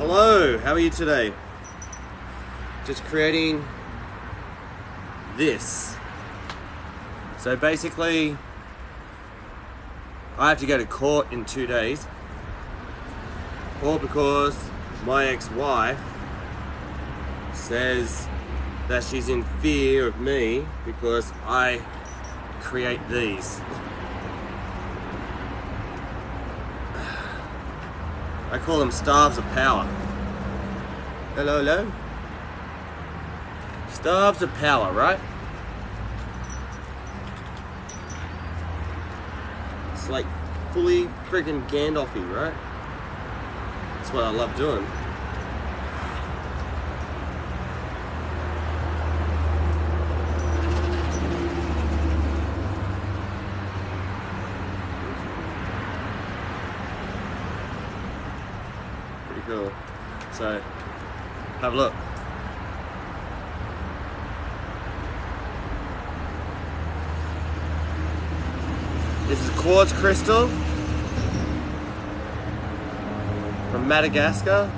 Hello, how are you today? Just creating this. So basically, I have to go to court in 2 days, all because my ex-wife says that she's in fear of me because I create these. I call them staves of power. Hello, hello. Staves of power, right? It's like fully friggin' Gandalf-y, right? That's what I love doing. Pretty cool. So, have a look. This is quartz crystal from Madagascar.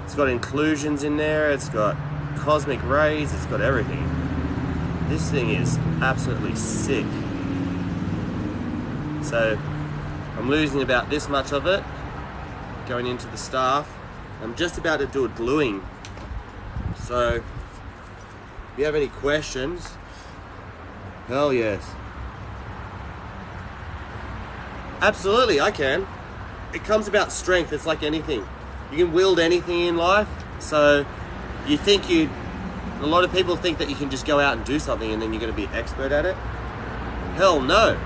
It's got inclusions in there, it's got cosmic rays, it's got everything. This thing is absolutely sick. So I'm losing about this much of it going into the staff. I'm just about to do a gluing. So if you have any questions, hell yes. Absolutely, I can. It comes about strength. It's like anything. You can wield anything in life. So you think a lot of people think that you can just go out and do something and then you're going to be an expert at it. Hell no.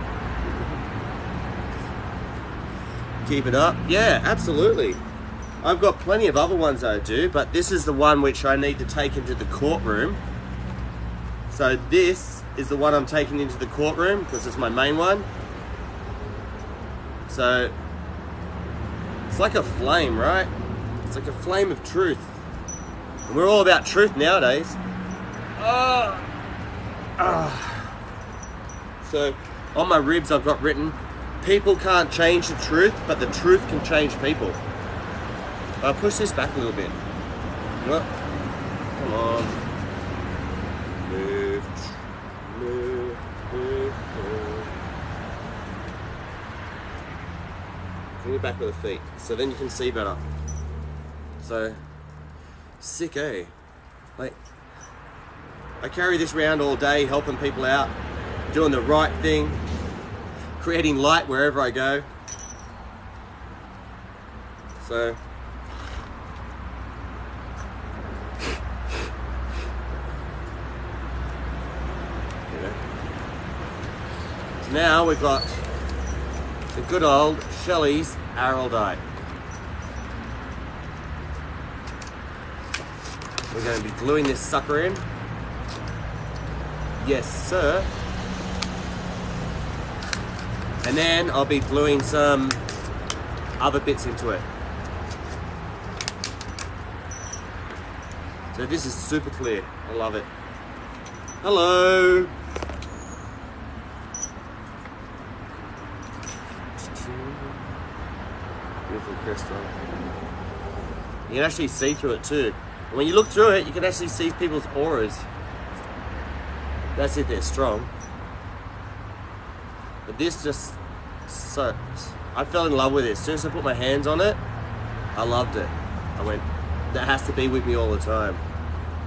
Keep it up. Yeah, absolutely. I've got plenty of other ones I do, but this is the one which I need to take into the courtroom. So this is the one I'm taking into the courtroom because it's my main one. So it's like a flame, right? It's like a flame of truth. And we're all about truth nowadays. So on my ribs I've got written, people can't change the truth, but the truth can change people. I'll push this back a little bit. Well, come on. Move, move, move, move. Bring it back with the feet, so then you can see better. So, sick, eh? Like, I carry this around all day, helping people out, doing the right thing, creating light wherever I go. So, now we've got the good old Shelley's Araldite. We're going to be gluing this sucker in. Yes, sir. And then I'll be gluing some other bits into it. So this is super clear. I love it. Hello. Beautiful crystal. You can actually see through it too. And when you look through it, you can actually see people's auras. That's if they're strong. But this just so... I fell in love with it. As soon as I put my hands on it, I loved it. I went, that has to be with me all the time.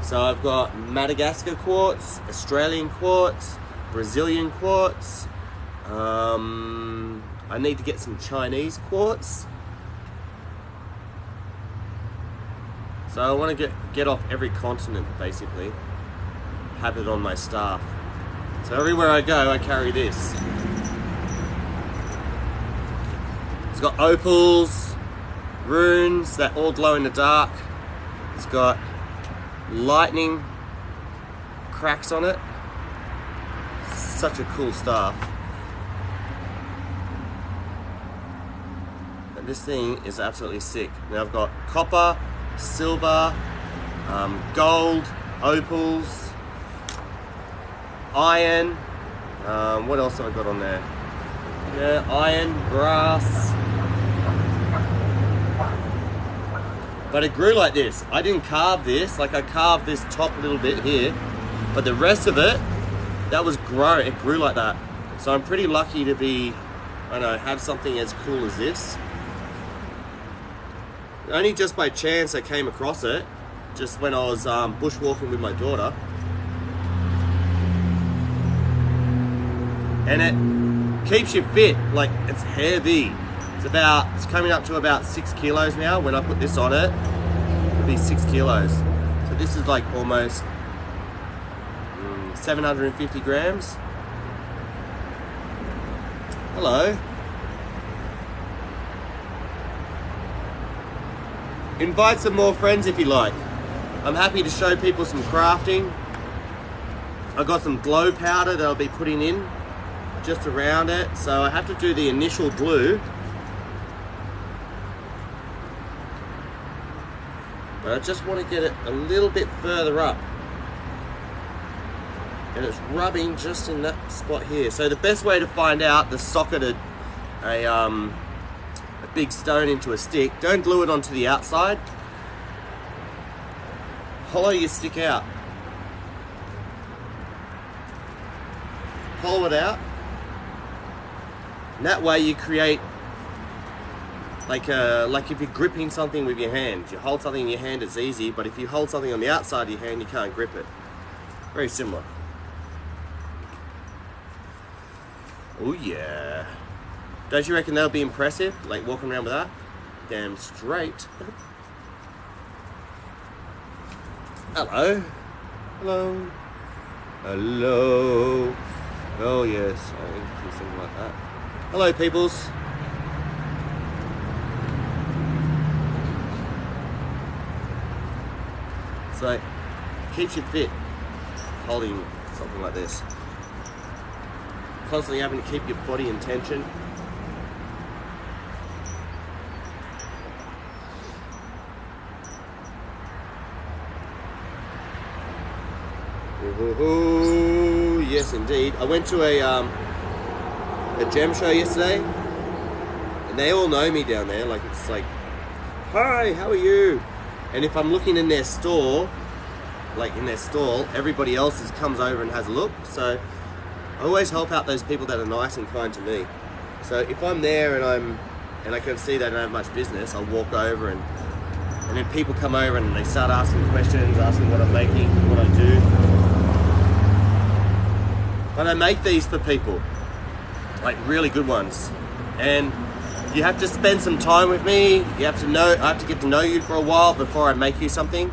So I've got Madagascar quartz, Australian quartz, Brazilian quartz. I need to get some Chinese quartz. So I want to get off every continent, basically. Have it on my staff. So everywhere I go, I carry this. It's got opals, runes that all glow in the dark. It's got lightning cracks on it. Such a cool staff. And this thing is absolutely sick. Now I've got copper, silver, gold, opals, iron. What else have I got on there? Yeah, iron, brass. But it grew like this. I didn't carve this, like I carved this top little bit here, but the rest of it, that was grown, it grew like that. So I'm pretty lucky to be, I don't know, have something as cool as this. Only just by chance I came across it, just when I was bushwalking with my daughter. And it keeps you fit, like it's heavy. It's coming up to about 6 kilos now. When I put this on it, it'll be 6 kilos. So this is like almost 750 grams. Hello. Invite some more friends if you like. I'm happy to show people some crafting. I've got some glow powder that I'll be putting in just around it. So I have to do the initial glue. But I just want to get it a little bit further up. And it's rubbing just in that spot here. So the best way to find out the socket a big stone into a stick, don't glue it onto the outside. Hollow your stick out. Hollow it out. And that way you create like if you're gripping something with your hand. You hold something in your hand, it's easy, but if you hold something on the outside of your hand, you can't grip it. Very similar. Oh yeah. Don't you reckon that'll be impressive? Like walking around with that? Damn straight. Hello. Hello. Hello. Oh yes, I think do something like that. Hello peoples. So, keeps you fit, holding something like this. Constantly having to keep your body in tension. Ooh, yes indeed. I went to a gem show yesterday, and they all know me down there. Like it's like, hi, how are you? And if I'm looking in their store, like in their stall, everybody else comes over and has a look. So I always help out those people that are nice and kind to me. So if I'm there and I can see they don't have much business, I'll walk over and then people come over and they start asking questions, asking what I'm making, what I do. But I make these for people, like really good ones. And you have to spend some time with me. You have to know, I have to get to know you for a while before I make you something,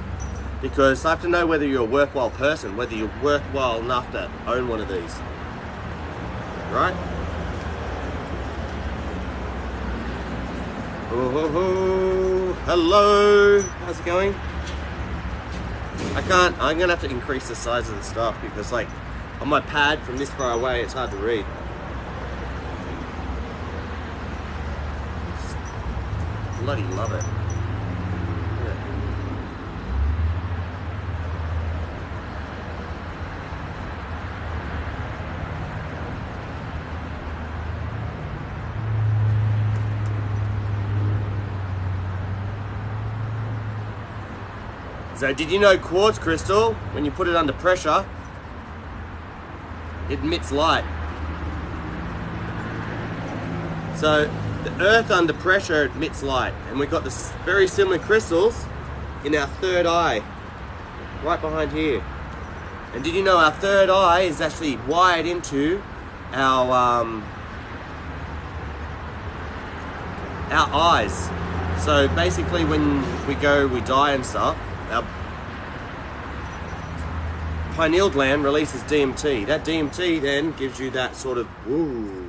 because I have to know whether you're a worthwhile person, whether you're worthwhile enough to own one of these. Right? Oh, hello. How's it going? I'm gonna have to increase the size of the stuff because like on my pad from this far away, it's hard to read. Bloody love it. Yeah. So did you know quartz crystal, when you put it under pressure, it emits light? So the earth under pressure emits light, and we've got this very similar crystals in our third eye, right behind here. And did you know our third eye is actually wired into our eyes? So basically when we die and stuff, our pineal gland releases DMT. That DMT then gives you that sort of woo.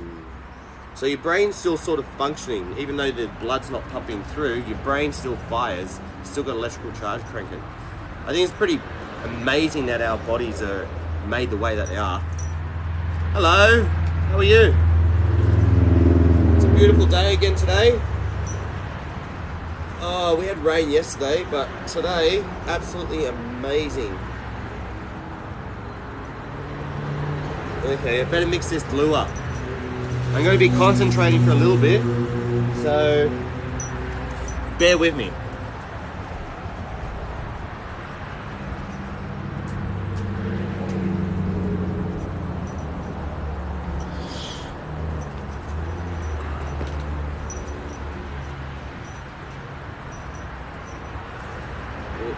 So your brain's still sort of functioning, even though the blood's not pumping through, your brain still fires, still got electrical charge cranking. I think it's pretty amazing that our bodies are made the way that they are. Hello, how are you? It's a beautiful day again today. Oh, we had rain yesterday, but today, absolutely amazing. Okay, I better mix this glue up. I'm going to be concentrating for a little bit, so bear with me.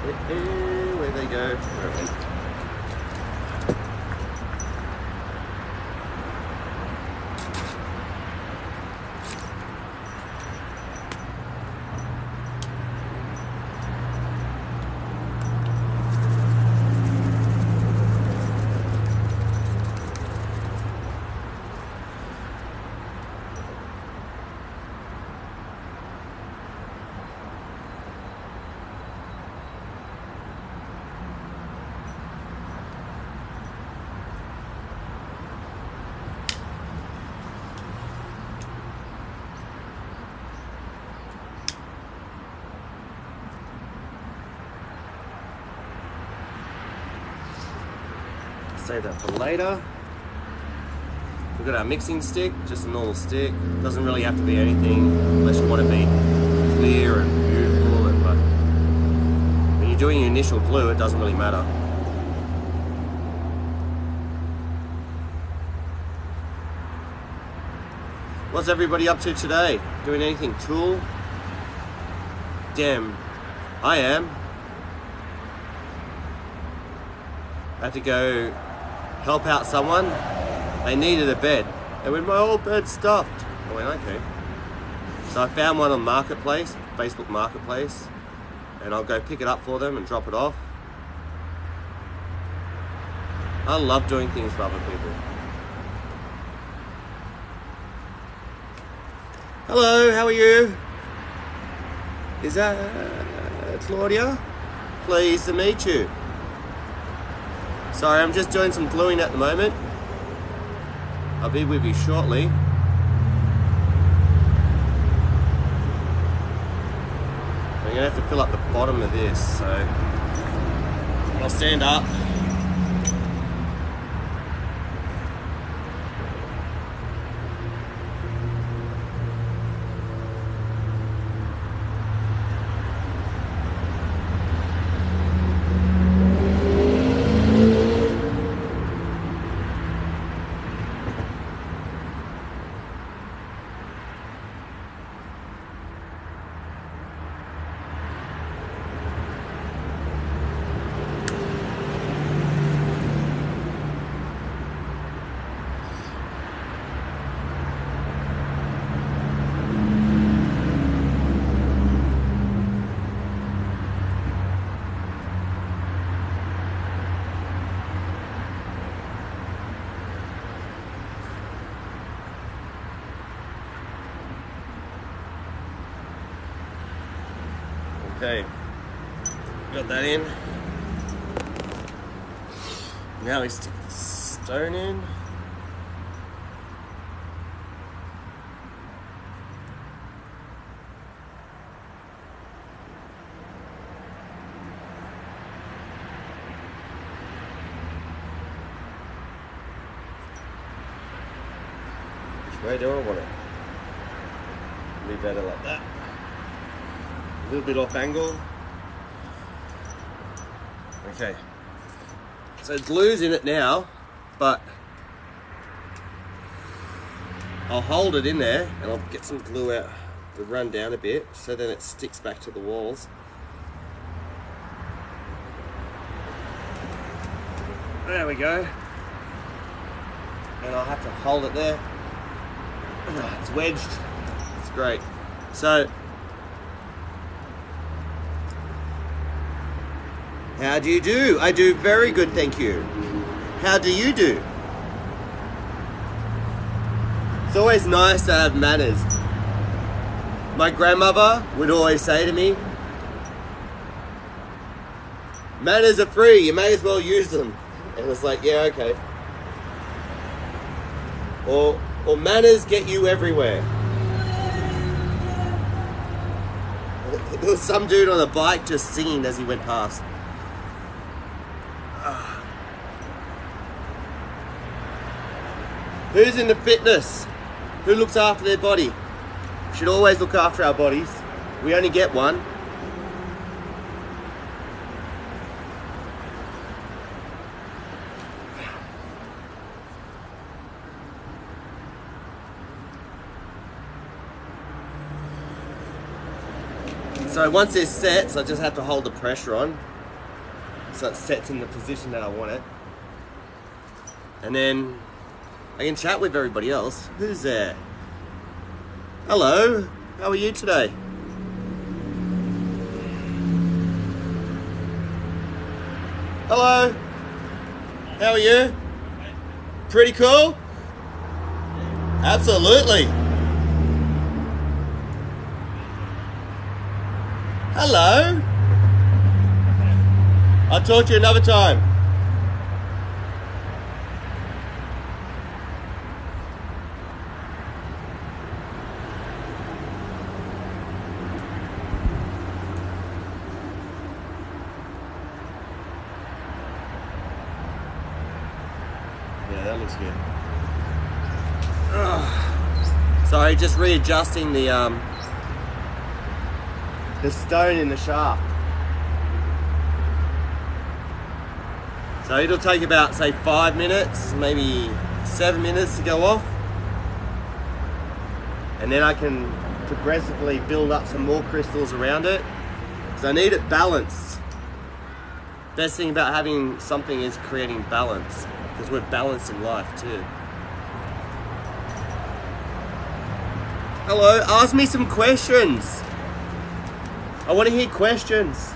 Where'd they go? Where are they? Save that for later. We've got our mixing stick, just a normal stick. Doesn't really have to be anything unless you want to be clear and beautiful. But when you're doing your initial glue, it doesn't really matter. What's everybody up to today? Doing anything cool? Damn, I am. I had to go help out someone. They needed a bed. They went, my whole bed's stuffed. I went, okay. So I found one on Marketplace, Facebook Marketplace, and I'll go pick it up for them and drop it off. I love doing things for other people. Hello, how are you? Is that Claudia? Pleased to meet you. Sorry, I'm just doing some gluing at the moment. I'll be with you shortly. I'm gonna have to fill up the bottom of this, so I'll stand up. Okay, got that in. Now we stick the stone in. Which way do I want it? Be better like that. A little bit off angle. Okay. So glue's in it now, but I'll hold it in there and I'll get some glue out to run down a bit so then it sticks back to the walls. There we go. And I'll have to hold it there. It's wedged. It's great. So how do you do? I do very good, thank you. How do you do? It's always nice to have manners. My grandmother would always say to me, manners are free, you may as well use them. And it was like, yeah, okay. Or manners get you everywhere. There was some dude on a bike just singing as he went past. Who's into fitness? Who looks after their body? We should always look after our bodies. We only get one. So once this sets, I just have to hold the pressure on so it sets in the position that I want it. And then I can chat with everybody else. Who's there? Hello, how are you today? Hello, how are you? Pretty cool? Absolutely. Hello. I'll talk to you another time. Yeah, that looks good. Sorry, just readjusting the stone in the shaft. So it'll take about, say, 5 minutes, maybe 7 minutes to go off. And then I can progressively build up some more crystals around it. So I need it balanced. Best thing about having something is creating balance, because we're balanced in life too. Hello, ask me some questions. I want to hear questions.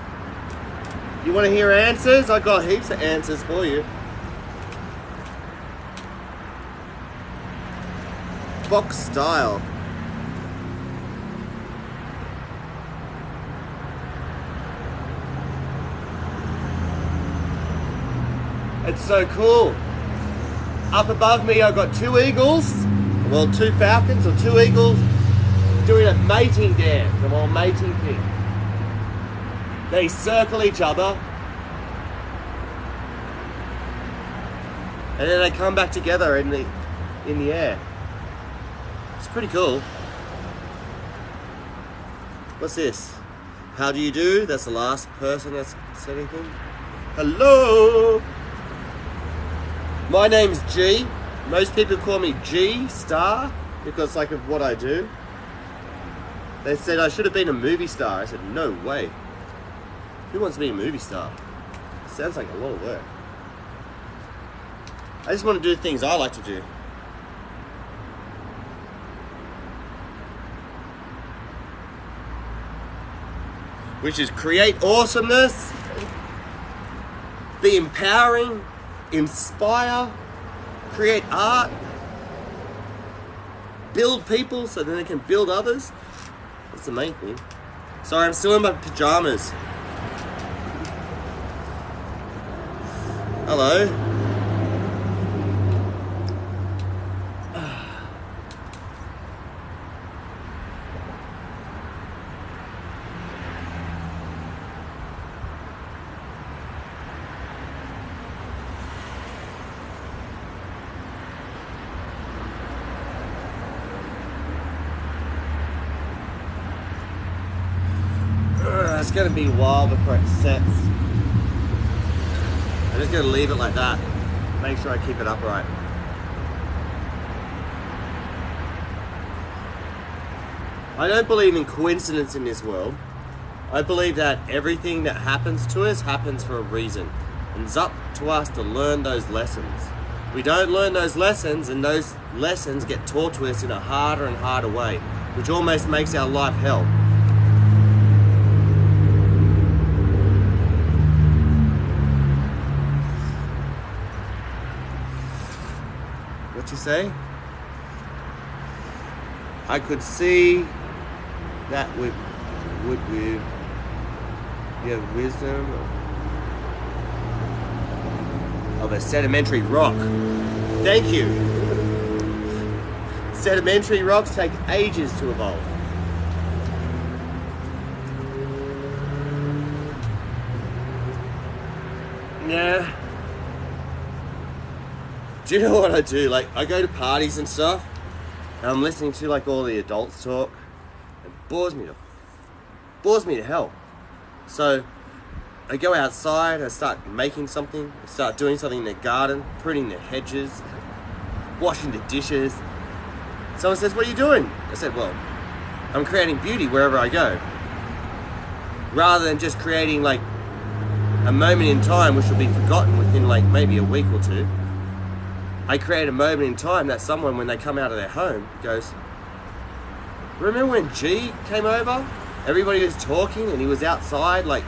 You want to hear answers? I got heaps of answers for you. Box style. It's so cool. Up above me I've got 2 eagles, well 2 falcons or 2 eagles doing a mating dance, a little mating thing. They circle each other and then they come back together in the air. It's pretty cool. What's this? How do you do? That's the last person that's said anything. Hello! My name's G. Most people call me G Star because like of what I do. They said I should have been a movie star. I said, no way. Who wants to be a movie star? Sounds like a lot of work. I just want to do things I like to do. Which is create awesomeness, be empowering, inspire, create art, build people so that they can build others. That's the main thing. Sorry, I'm still in my pajamas. Hello. It's going to be a while before it sets. I'm just going to leave it like that. Make sure I keep it upright. I don't believe in coincidence in this world. I believe that everything that happens to us happens for a reason. And it's up to us to learn those lessons. We don't learn those lessons, and those lessons get taught to us in a harder and harder way, which almost makes our life hell. What you say? I could see that with your wisdom of a sedimentary rock. Thank you. Sedimentary rocks take ages to evolve. Yeah. Do you know what I do? Like, I go to parties and stuff, and I'm listening to like all the adults talk. It bores me to hell. So I go outside, I start making something, I start doing something in the garden, pruning the hedges, washing the dishes. Someone says, what are you doing? I said, well, I'm creating beauty wherever I go. rather than just creating like a moment in time which will be forgotten within like maybe a week or two. I create a moment in time that someone, when they come out of their home, goes, remember when G came over? Everybody was talking and he was outside like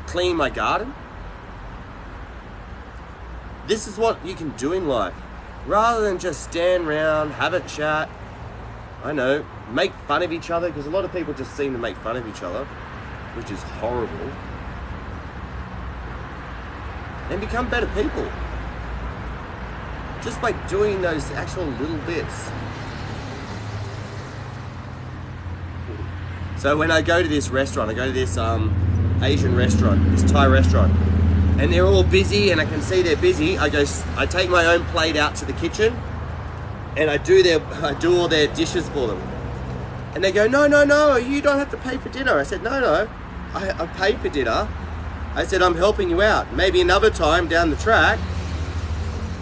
cleaning my garden. This is what you can do in life. Rather than just stand around, have a chat, I know, make fun of each other, because a lot of people just seem to make fun of each other, which is horrible. And become better people. Just by doing those actual little bits. So when I go to this restaurant, I go to this Asian restaurant, this Thai restaurant, and they're all busy and I can see they're busy. I take my own plate out to the kitchen and I do all their dishes for them. And they go, no, you don't have to pay for dinner. I said, no, I paid for dinner. I said, I'm helping you out. Maybe another time down the track,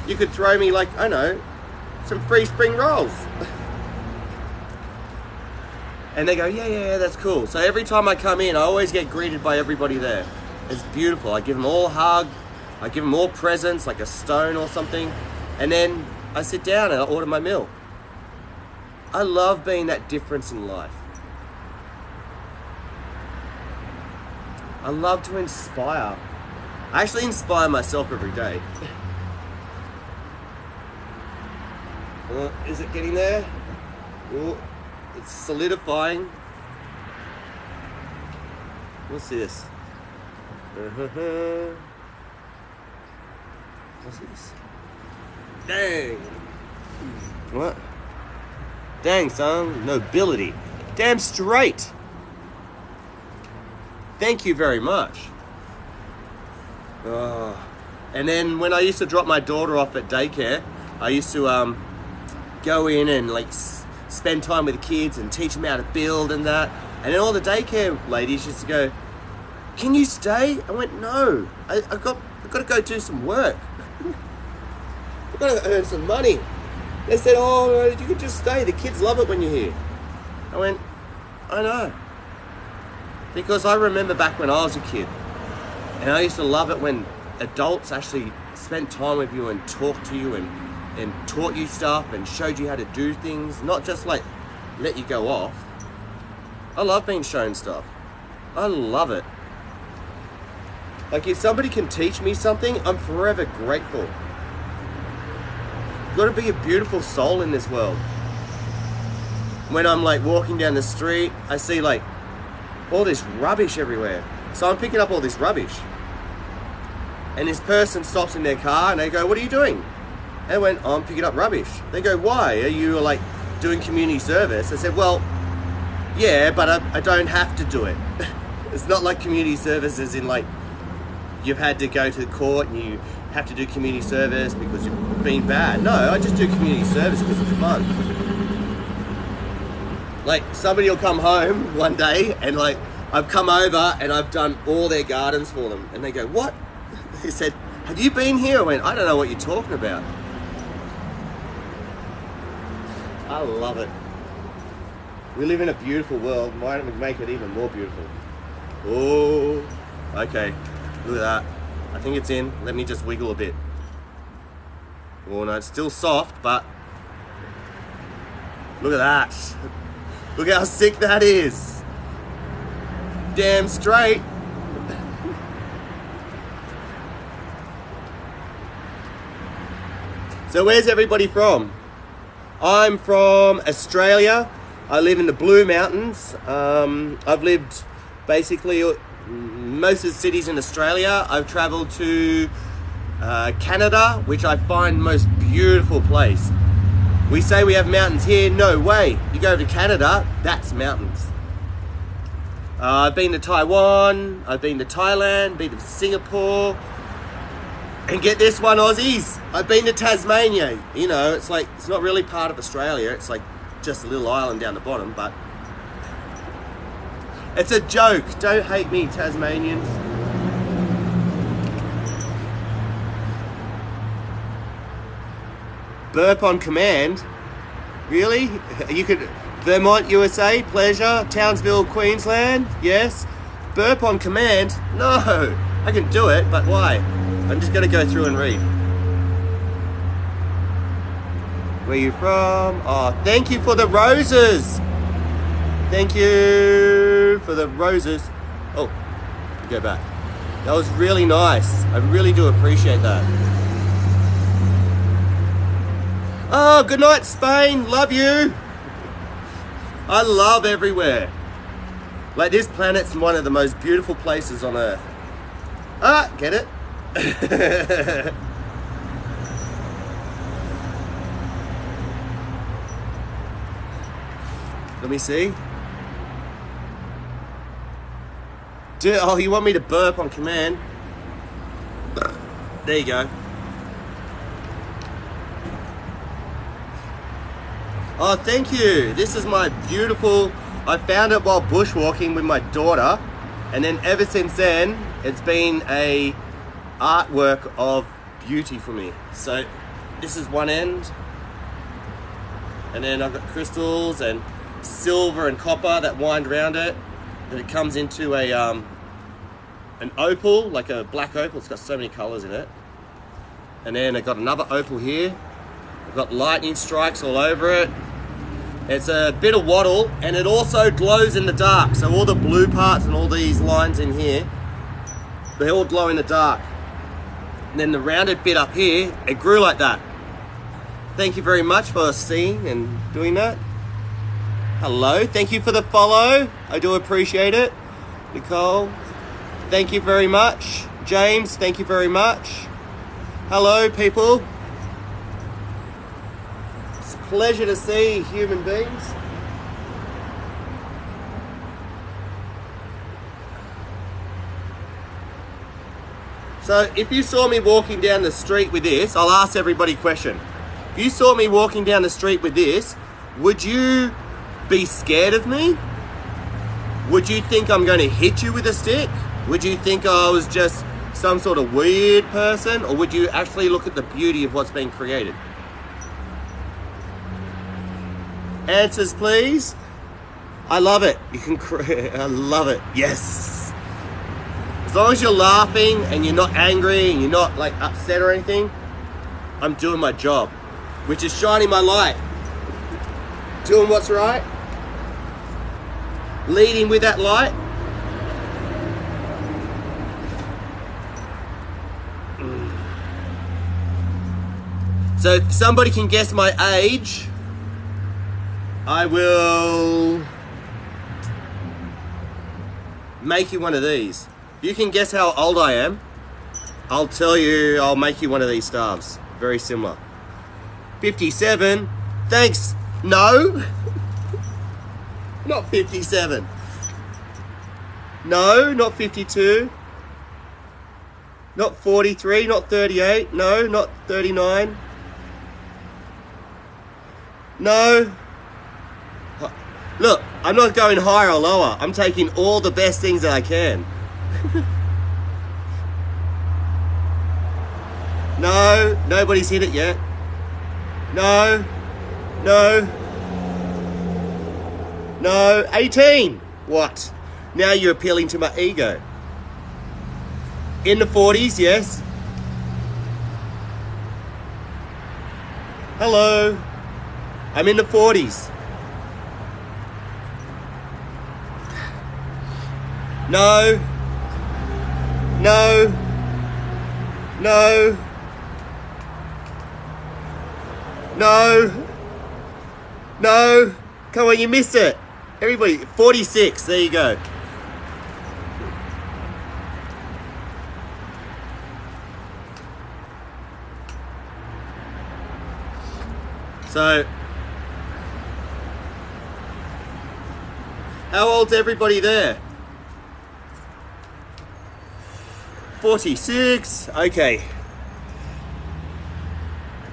you could throw me like, I know, some free spring rolls. And they go, yeah, that's cool. So every time I come in, I always get greeted by everybody there. It's beautiful. I give them all a hug. I give them all presents, like a stone or something. And then I sit down and I order my meal. I love being that difference in life. I love to inspire. I actually inspire myself every day. Is it getting there? Ooh, it's solidifying. What's this? What's this? Dang. What? Dang, son. Nobility. Damn straight. Thank you very much. And then when I used to drop my daughter off at daycare, I used to go in and like spend time with the kids and teach them how to build and that. And then all the daycare ladies used to go, can you stay? I went, no, I've got to go do some work. I've got to earn some money. They said, oh, you can just stay. The kids love it when you're here. I went, I know. Because I remember back when I was a kid, and I used to love it when adults actually spent time with you and talked to you and taught you stuff and showed you how to do things, not just like let you go off. I love being shown stuff. I love it. Like if somebody can teach me something, I'm forever grateful. You've got to be a beautiful soul in this world. When I'm like walking down the street, I see like all this rubbish everywhere. So I'm picking up all this rubbish. And this person stops in their car and they go, what are you doing? And I went, oh, I'm picking up rubbish. They go, why? Are you like doing community service? I said, well, yeah, but I don't have to do it. It's not like community service as in like you've had to go to the court and you have to do community service because you've been bad. No, I just do community service because it's fun. Like somebody will come home one day and like I've come over and I've done all their gardens for them and they go, what? They said, have you been here? I went, I don't know what you're talking about. I love it. We live in a beautiful world. Why don't we make it even more beautiful? Oh, okay. Look at that. I think it's in. Let me just wiggle a bit. Oh no, it's still soft, but look at that. Look how sick that is. Damn straight. So where's everybody from? I'm from Australia. I live in the Blue Mountains. I've lived basically most of the cities in Australia. I've traveled to Canada, which I find the most beautiful place. We say we have mountains here. No way. You go to Canada, that's mountains. I've been to Taiwan. I've been to Thailand. Been to Singapore. And get this one, Aussies. I've been to Tasmania. You know, it's like, it's not really part of Australia. It's like just a little island down the bottom, but it's a joke. Don't hate me, Tasmanians. Burp on command? Really? You could Vermont, USA, pleasure. Townsville, Queensland, yes. Burp on command? No, I can do it, but why? I'm just gonna go through and read. Where you from? Oh, thank you for the roses. Thank you for the roses. Oh, go back. That was really nice. I really do appreciate that. Oh, good night, Spain. Love you. I love everywhere. Like, this planet's one of the most beautiful places on Earth. Ah, get it? Let me see. Oh, you want me to burp on command? There you go. Oh, thank you. This is my beautiful... I found it while bushwalking with my daughter, and then ever since then, it's been a artwork of beauty for me. So this is one end, and then I've got crystals and silver and copper that wind around it. Then it comes into a an opal, like a black opal. It's got so many colors in it. And then I've got another opal here. I've got lightning strikes all over it. It's a bit of wattle, and it also glows in the dark. So all the blue parts and all these lines in here, they all glow in the dark. And then the rounded bit up here, it grew like that. Thank you very much for seeing and doing that. Hello, thank you for the follow. I do appreciate it. Nicole, thank you very much. James, thank you very much. Hello, people. It's a pleasure to see human beings. So if you saw me walking down the street with this, I'll ask everybody a question. If you saw me walking down the street with this, would you be scared of me? Would you think I'm going to hit you with a stick? Would you think I was just some sort of weird person? Or would you actually look at the beauty of what's being created? Answers, please. I love it. You can I love it. Yes. As long as you're laughing and you're not angry and you're not like upset or anything, I'm doing my job, which is shining my light. Doing what's right. Leading with that light. So if somebody can guess my age, I will make you one of these. If you can guess how old I am, I'll tell you, I'll make you one of these staves. Very similar. 57. Thanks. No. Not 57. No, not 52. Not 43, not 38. No, not 39. No. Look, I'm not going higher or lower. I'm taking all the best things that I can. No, nobody's hit it yet. No. No. No. 18. What? Now you're appealing to my ego. In the 40s, yes. Hello. I'm in the 40s. No. No. No. No. No. Come on, you missed it. Everybody, 46. There you go. So, how old's everybody there? 46. Okay.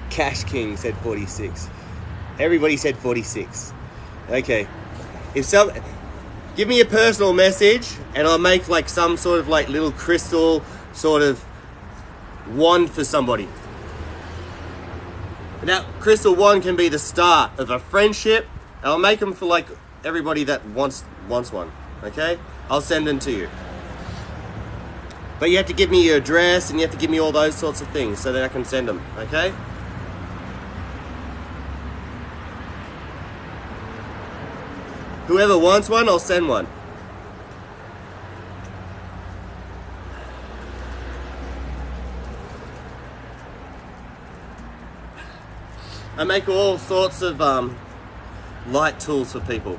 Cash King said 46. Everybody said 46. Okay. Give me a personal message and I'll make like some sort of like little crystal sort of wand for somebody. Now, crystal wand can be the start of a friendship, And I'll make them for like everybody that wants one, okay? I'll send them to you. But you have to give me your address and you have to give me all those sorts of things so that I can send them, okay? Whoever wants one, I'll send one. I make all sorts of light tools for people.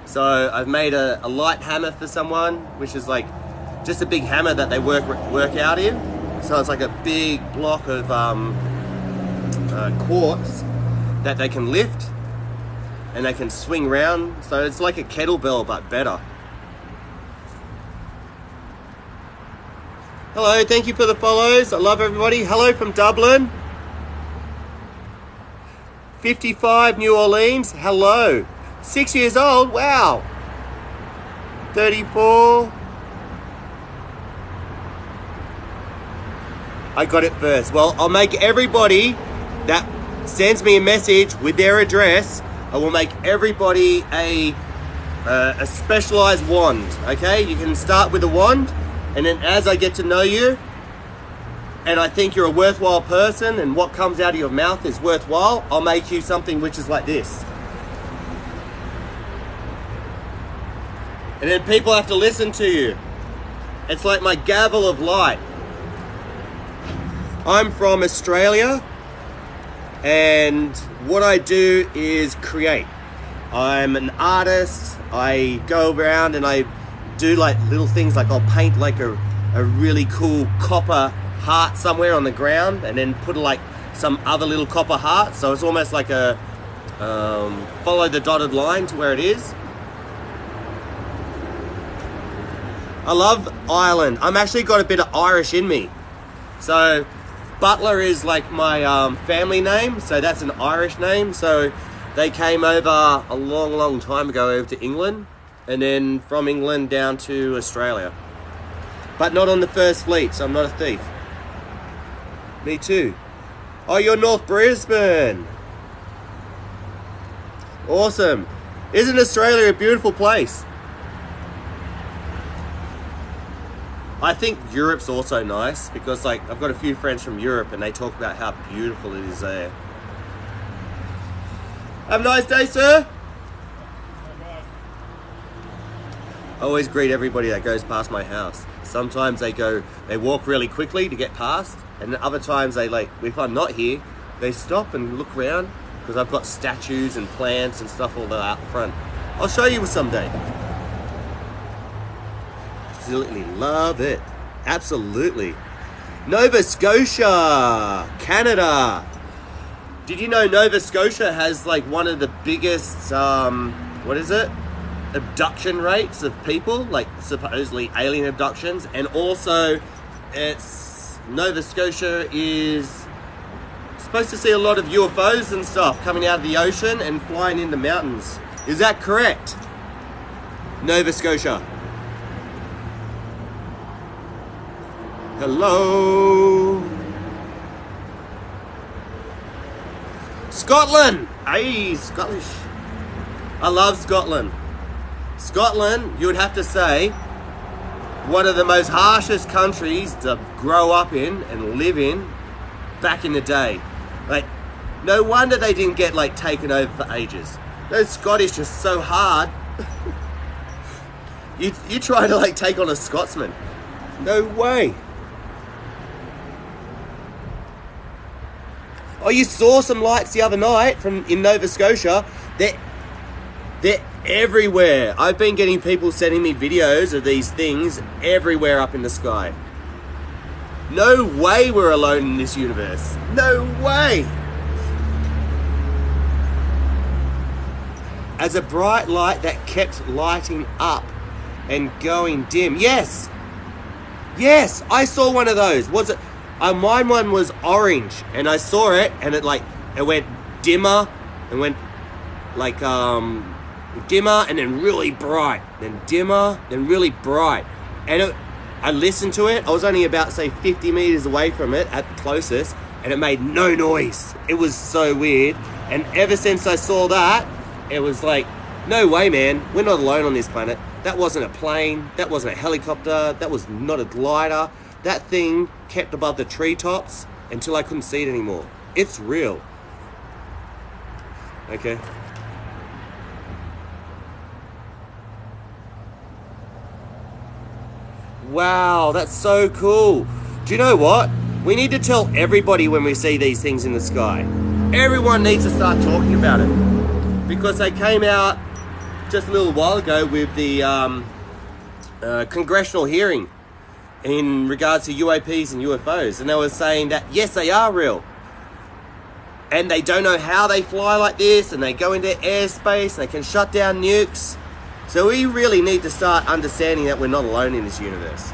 So I've made a light hammer for someone, which is like just a big hammer that they work out in. So it's like a big block of quartz that they can lift and they can swing round. So it's like a kettlebell but better. Hello, thank you for the follows. I love everybody. Hello from Dublin. 55, New Orleans. Hello. 6 years old. Wow. 34. I got it first. Well, I'll make everybody that sends me a message with their address, I will make everybody a specialized wand. Okay? You can start with a wand, and then as I get to know you, and I think you're a worthwhile person and what comes out of your mouth is worthwhile, I'll make you something which is like this. And then people have to listen to you. It's like my gavel of light. I'm from Australia, and what I do is create. I'm an artist. I go around and I do like little things, like I'll paint like a really cool copper heart somewhere on the ground and then put like some other little copper heart, so it's almost like a follow the dotted line to where it is. I love Ireland. I'm actually got a bit of Irish in me. So Butler is like my family name, so that's an Irish name. So they came over a long time ago over to England, and then from England down to Australia, but not on the first fleet, so I'm not a thief. Me too. Oh, you're North Brisbane. Awesome. Isn't Australia a beautiful place? I think Europe's also nice because like I've got a few friends from Europe and they talk about how beautiful it is there. Have a nice day, sir. I always greet everybody that goes past my house. Sometimes they walk really quickly to get past, and other times they like, if I'm not here, they stop and look around because I've got statues and plants and stuff all out front. I'll show you someday. Absolutely love it. Absolutely. Nova Scotia, Canada. Did you know Nova Scotia has like one of the biggest, abduction rates of people, like supposedly alien abductions, and also Nova Scotia is supposed to see a lot of UFOs and stuff coming out of the ocean and flying into mountains. Is that correct? Nova Scotia. Hello. Scotland. Hey, Scottish. I love Scotland. Scotland, you would have to say, one of the most harshest countries to grow up in and live in back in the day. Like, no wonder they didn't get like taken over for ages. Those Scottish are so hard. You try to like take on a Scotsman. No way. Oh, you saw some lights the other night in Nova Scotia. They're everywhere. I've been getting people sending me videos of these things everywhere up in the sky. No way we're alone in this universe. No way. As a bright light that kept lighting up and going dim. Yes. Yes, I saw one of those. Was it? Mine one was orange, and I saw it, and it went dimmer, and went like dimmer, and then really bright, then dimmer, then really bright. And I listened to it. I was only about say 50 meters away from it at the closest, and it made no noise. It was so weird. And ever since I saw that, it was like, no way, man, we're not alone on this planet. That wasn't a plane, that wasn't a helicopter, that was not a glider. That thing kept above the treetops until I couldn't see it anymore. It's real. Okay. Wow, that's so cool. Do you know what? We need to tell everybody when we see these things in the sky. Everyone needs to start talking about it. Because they came out just a little while ago with the congressional hearing in regards to UAPs and UFOs. And they were saying that, yes, they are real. And they don't know how they fly like this, and they go into airspace, and they can shut down nukes. So we really need to start understanding that we're not alone in this universe.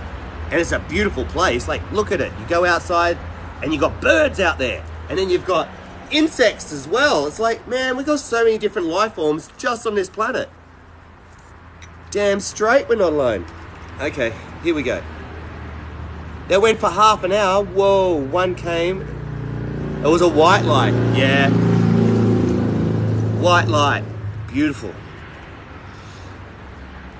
And it's a beautiful place. Like, look at it. You go outside, and you've got birds out there. And then you've got insects as well. It's like, man, we've got so many different life forms just on this planet. Damn straight we're not alone. Okay, here we go. They went for half an hour. Whoa, one came. It was a white light. Yeah. White light. Beautiful.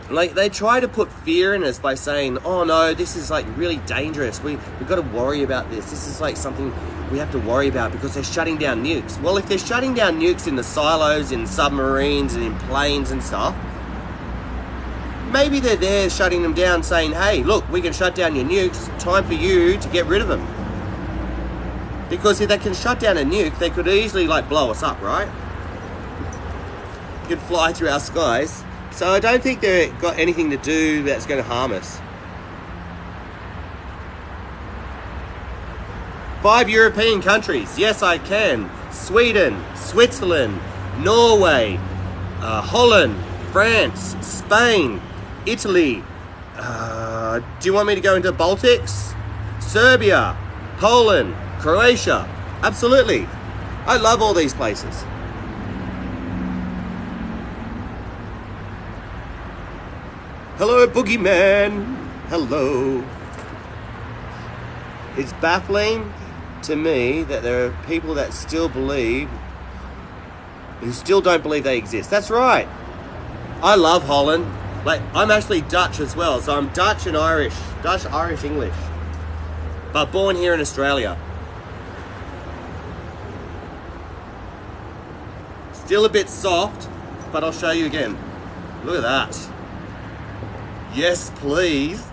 Like, they try to put fear in us by saying, oh no, this is like really dangerous. We've got to worry about this. This is like something we have to worry about because they're shutting down nukes. Well, if they're shutting down nukes in the silos, in submarines and in planes and stuff, maybe they're there shutting them down saying, hey, look, we can shut down your nukes. Time for you to get rid of them. Because if they can shut down a nuke, they could easily like blow us up, right? Could fly through our skies. So I don't think they've got anything to do that's going to harm us. 5 European countries. Yes, I can. Sweden, Switzerland, Norway, Holland, France, Spain, Italy. Do you want me to go into Baltics? Serbia, Poland, Croatia. Absolutely. I love all these places. Hello, boogeyman. Hello. It's baffling to me that there are people that still believe, who still don't believe they exist. That's right. I love Holland. Like, I'm actually Dutch as well, so I'm Dutch and Irish. Dutch, Irish, English. But born here in Australia. Still a bit soft, but I'll show you again. Look at that. Yes, please.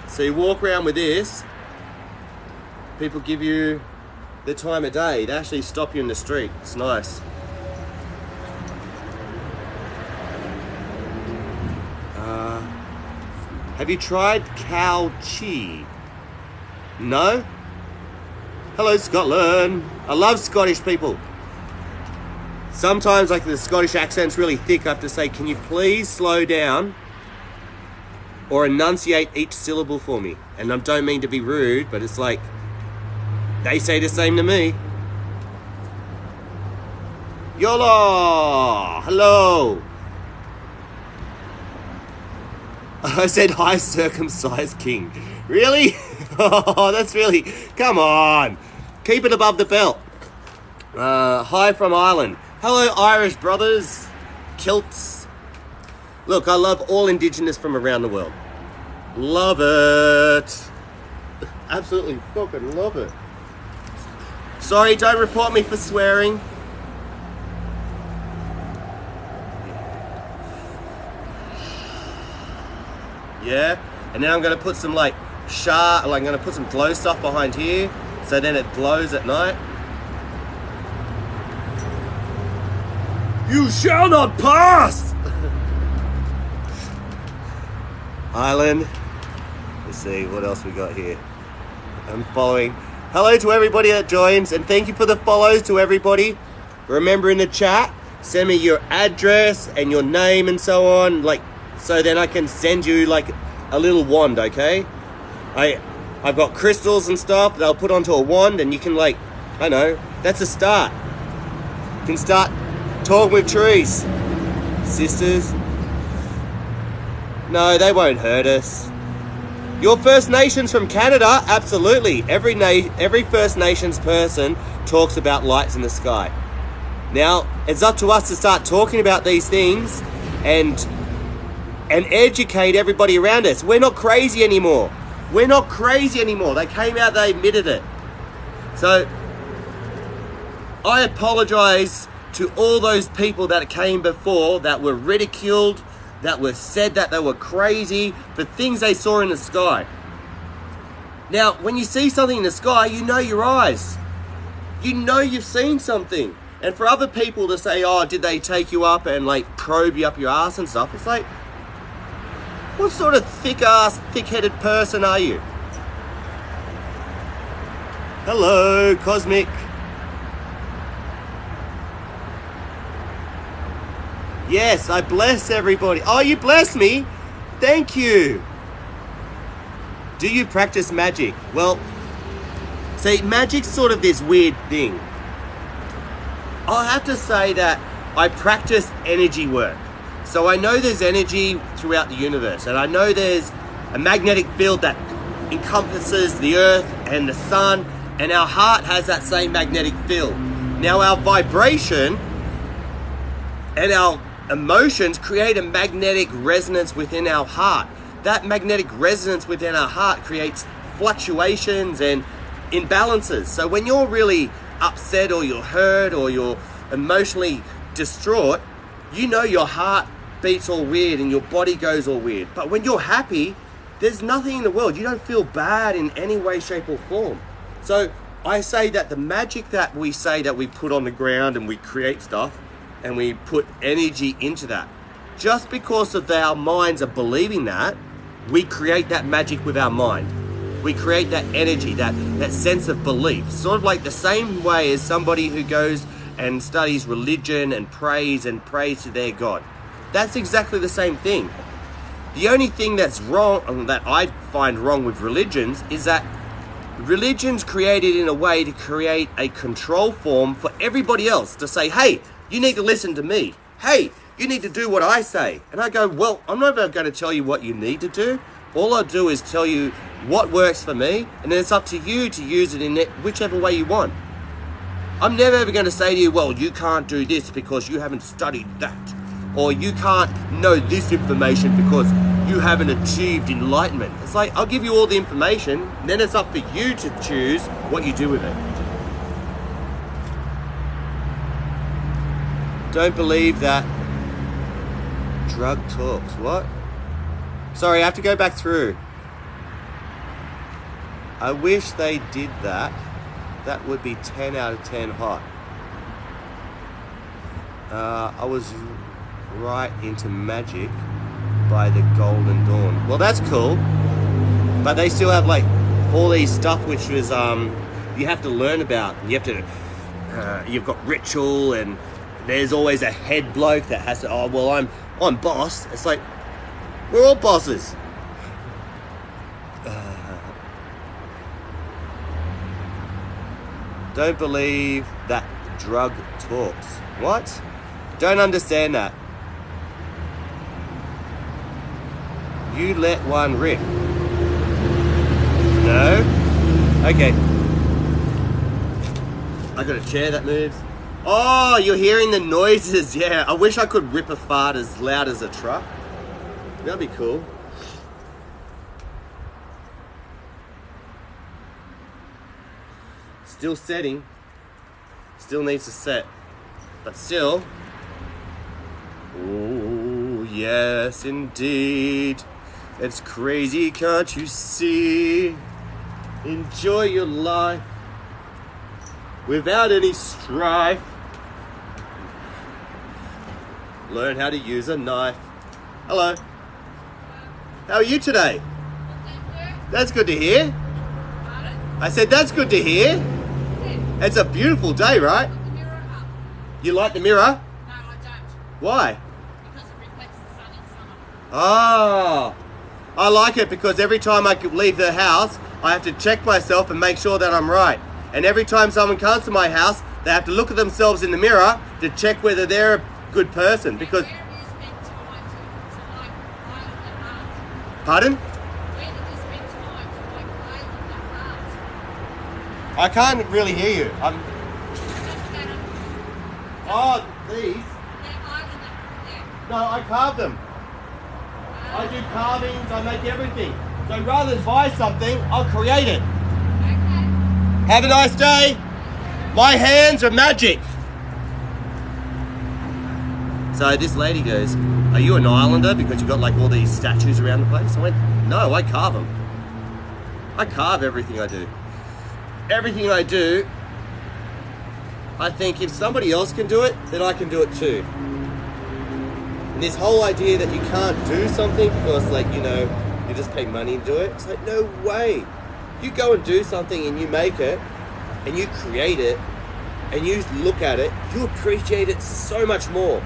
So you walk around with this, people give you the time of day. They actually stop you in the street. It's nice. Have you tried cow cheese? No? Hello, Scotland. I love Scottish people. Sometimes, like, the Scottish accent's really thick. I have to say, can you please slow down or enunciate each syllable for me? And I don't mean to be rude, but it's like, they say the same to me. Yola! Hello! I said, hi, circumcised king. Really? Oh, that's really... Come on. Keep it above the belt. Hi from Ireland. Hello, Irish brothers. Kilts. Look, I love all Indigenous from around the world. Love it. Absolutely fucking love it. Sorry, don't report me for swearing. Yeah, and then I'm going to put some like I'm going to put some glow stuff behind here, so then it glows at night. You shall not pass! Island. Let's see, what else we got here? I'm following. Hello to everybody that joins, and thank you for the follows to everybody. Remember in the chat, send me your address and your name and so on, like, so then I can send you like a little wand, okay? I've got crystals and stuff that I'll put onto a wand, and you can, like, I know, that's a start. You can start talking with trees. Sisters. No, they won't hurt us. Your First Nations from Canada? Absolutely. Every First Nations person talks about lights in the sky. Now, it's up to us to start talking about these things and educate everybody around us. We're not crazy anymore. We're not crazy anymore. They came out, they admitted it. So, I apologize to all those people that came before that were ridiculed, that were said that they were crazy for things they saw in the sky. Now, when you see something in the sky, you know your eyes. You know you've seen something. And for other people to say, oh, did they take you up and like probe you up your ass and stuff? It's like, what sort of thick-ass, thick-headed person are you? Hello, Cosmic. Yes, I bless everybody. Oh, you bless me? Thank you. Do you practice magic? Well, see, magic's sort of this weird thing. I'll have to say that I practice energy work. So I know there's energy throughout the universe, and I know there's a magnetic field that encompasses the earth and the sun, and our heart has that same magnetic field. Now our vibration and our emotions create a magnetic resonance within our heart. That magnetic resonance within our heart creates fluctuations and imbalances. So when you're really upset or you're hurt or you're emotionally distraught, you know your heart beats all weird and your body goes all weird. But when you're happy, there's nothing in the world. You don't feel bad in any way, shape or form. So I say that the magic that we say that we put on the ground and we create stuff and we put energy into that, just because of our minds are believing that, we create that magic with our mind. We create that energy, that sense of belief. Sort of like the same way as somebody who goes and studies religion and prays to their God. That's exactly the same thing. The only thing that's wrong, that I find wrong with religions, is that religion's created in a way to create a control form for everybody else to say, hey, you need to listen to me. Hey, you need to do what I say. And I go, well, I'm not going to tell you what you need to do. All I do is tell you what works for me, and then it's up to you to use it in whichever way you want. I'm never ever going to say to you, well, you can't do this because you haven't studied that. Or you can't know this information because you haven't achieved enlightenment. It's like, I'll give you all the information, and then it's up for you to choose what you do with it. Don't believe that drug talks. What? Sorry, I have to go back through. I wish they did that. That would be 10 out of 10 hot. I was right into magic by the Golden Dawn. Well, that's cool. But they still have like all these stuff which was you have to learn about. You have to you've got ritual, and there's always a head bloke that has to, oh well, I'm boss. It's like, we're all bosses. Don't believe that drug talks. What? Don't understand that. You let one rip. No? Okay. I got a chair that moves. Oh, you're hearing the noises. Yeah, I wish I could rip a fart as loud as a truck. That'd be cool. Still setting. Still needs to set. But still. Oh, yes, indeed. It's crazy, can't you see? Enjoy your life without any strife. Learn how to use a knife. Hello. How are you today? That's good to hear. I said that's good to hear. It's a beautiful day, right? You like the mirror? No, I don't. Why? Because it reflects the sun in summer. Oh, I like it because every time I leave the house, I have to check myself and make sure that I'm right. And every time someone comes to my house, they have to look at themselves in the mirror to check whether they're a good person. Because. Pardon? I can't really hear you. Oh, these? No, I carve them. I do carvings, I make everything. So rather than buy something, I'll create it. Okay. Have a nice day. My hands are magic. So this lady goes, are you an islander because you've got like all these statues around the place? I went, no, I carve them. I carve everything I do. Everything I do, I think if somebody else can do it, then I can do it too. And this whole idea that you can't do something because like, you know, you just pay money to do it, it's like, no way. You go and do something and you make it, and you create it, and you look at it, you appreciate it so much more.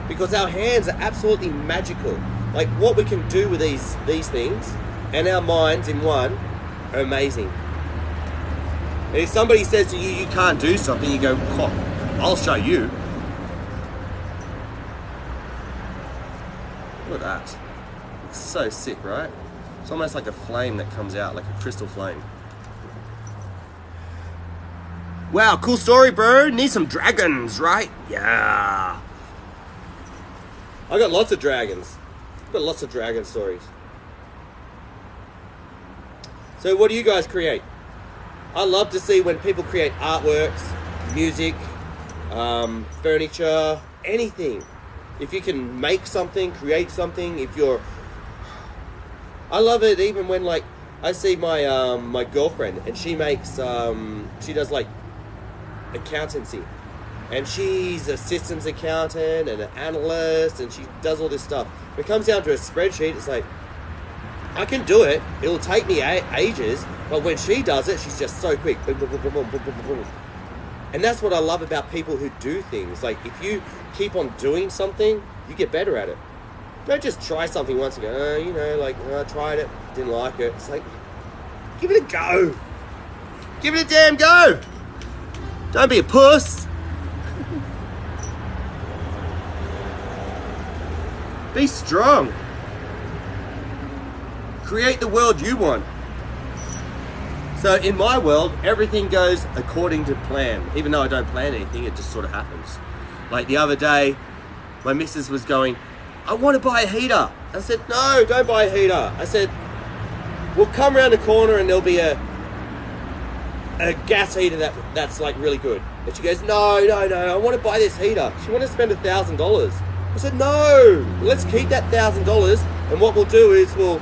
Because our hands are absolutely magical. Like what we can do with these things, and our minds in one, are amazing. And if somebody says to you, you can't do something, you go, oh, I'll show you. Look at that. It's so sick, right? It's almost like a flame that comes out, like a crystal flame. Wow, cool story, bro. Need some dragons, right? Yeah. I got lots of dragons. I've got lots of dragon stories. So what do you guys create? I love to see when people create artworks, music, furniture, anything. If you can make something, create something, I love it even when like, I see my my girlfriend and she makes, she does like accountancy. And she's a systems accountant and an analyst and she does all this stuff. When it comes down to a spreadsheet, it's like, I can do it. It'll take me ages, but when she does it, she's just so quick. Boom, boom, boom, boom, boom, boom, boom. And that's what I love about people who do things. Like, if you keep on doing something, you get better at it. Don't just try something once and go, you know, like, I tried it, didn't like it. It's like, give it a go. Give it a damn go. Don't be a puss. Be strong. Create the world you want. So in my world, everything goes according to plan. Even though I don't plan anything, it just sort of happens. Like the other day, my missus was going, I want to buy a heater. I said, no, don't buy a heater. I said, we'll come around the corner and there'll be a gas heater that's like really good. And she goes, no, I want to buy this heater. She wanted to spend $1,000. I said, no, let's keep that $1,000. And what we'll do is we'll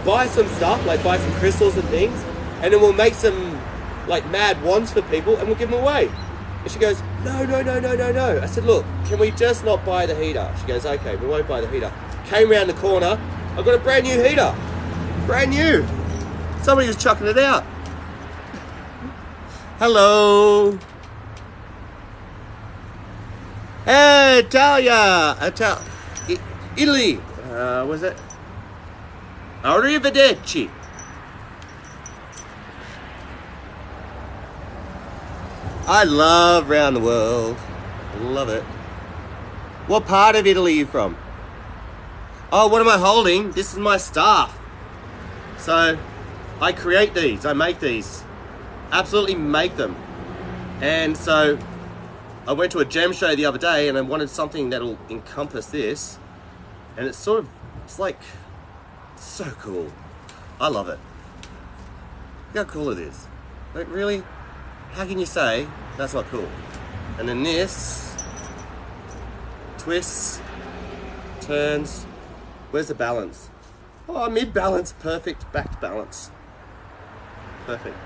buy some stuff, like buy some crystals and things, and then we'll make some like mad wands for people and we'll give them away. And she goes, no. I said, look, can we just not buy the heater? She goes, okay, we won't buy the heater. Came around the corner, I've got a brand new heater. Brand new. Somebody was chucking it out. Hello. Hey, Italia. Italy. Was it? Arrivederci. I love round the world. Love it. What part of Italy are you from? Oh, what am I holding? This is my staff. So, I create these. I make these. Absolutely make them. And so, I went to a gem show the other day and I wanted something that'll encompass this. And it's sort of, it's like, so cool. I love it. Look how cool it is. Like, really? How can you say that's not cool? And then this twists, turns. Where's the balance? Oh, mid-balance, perfect, back balance. Perfect.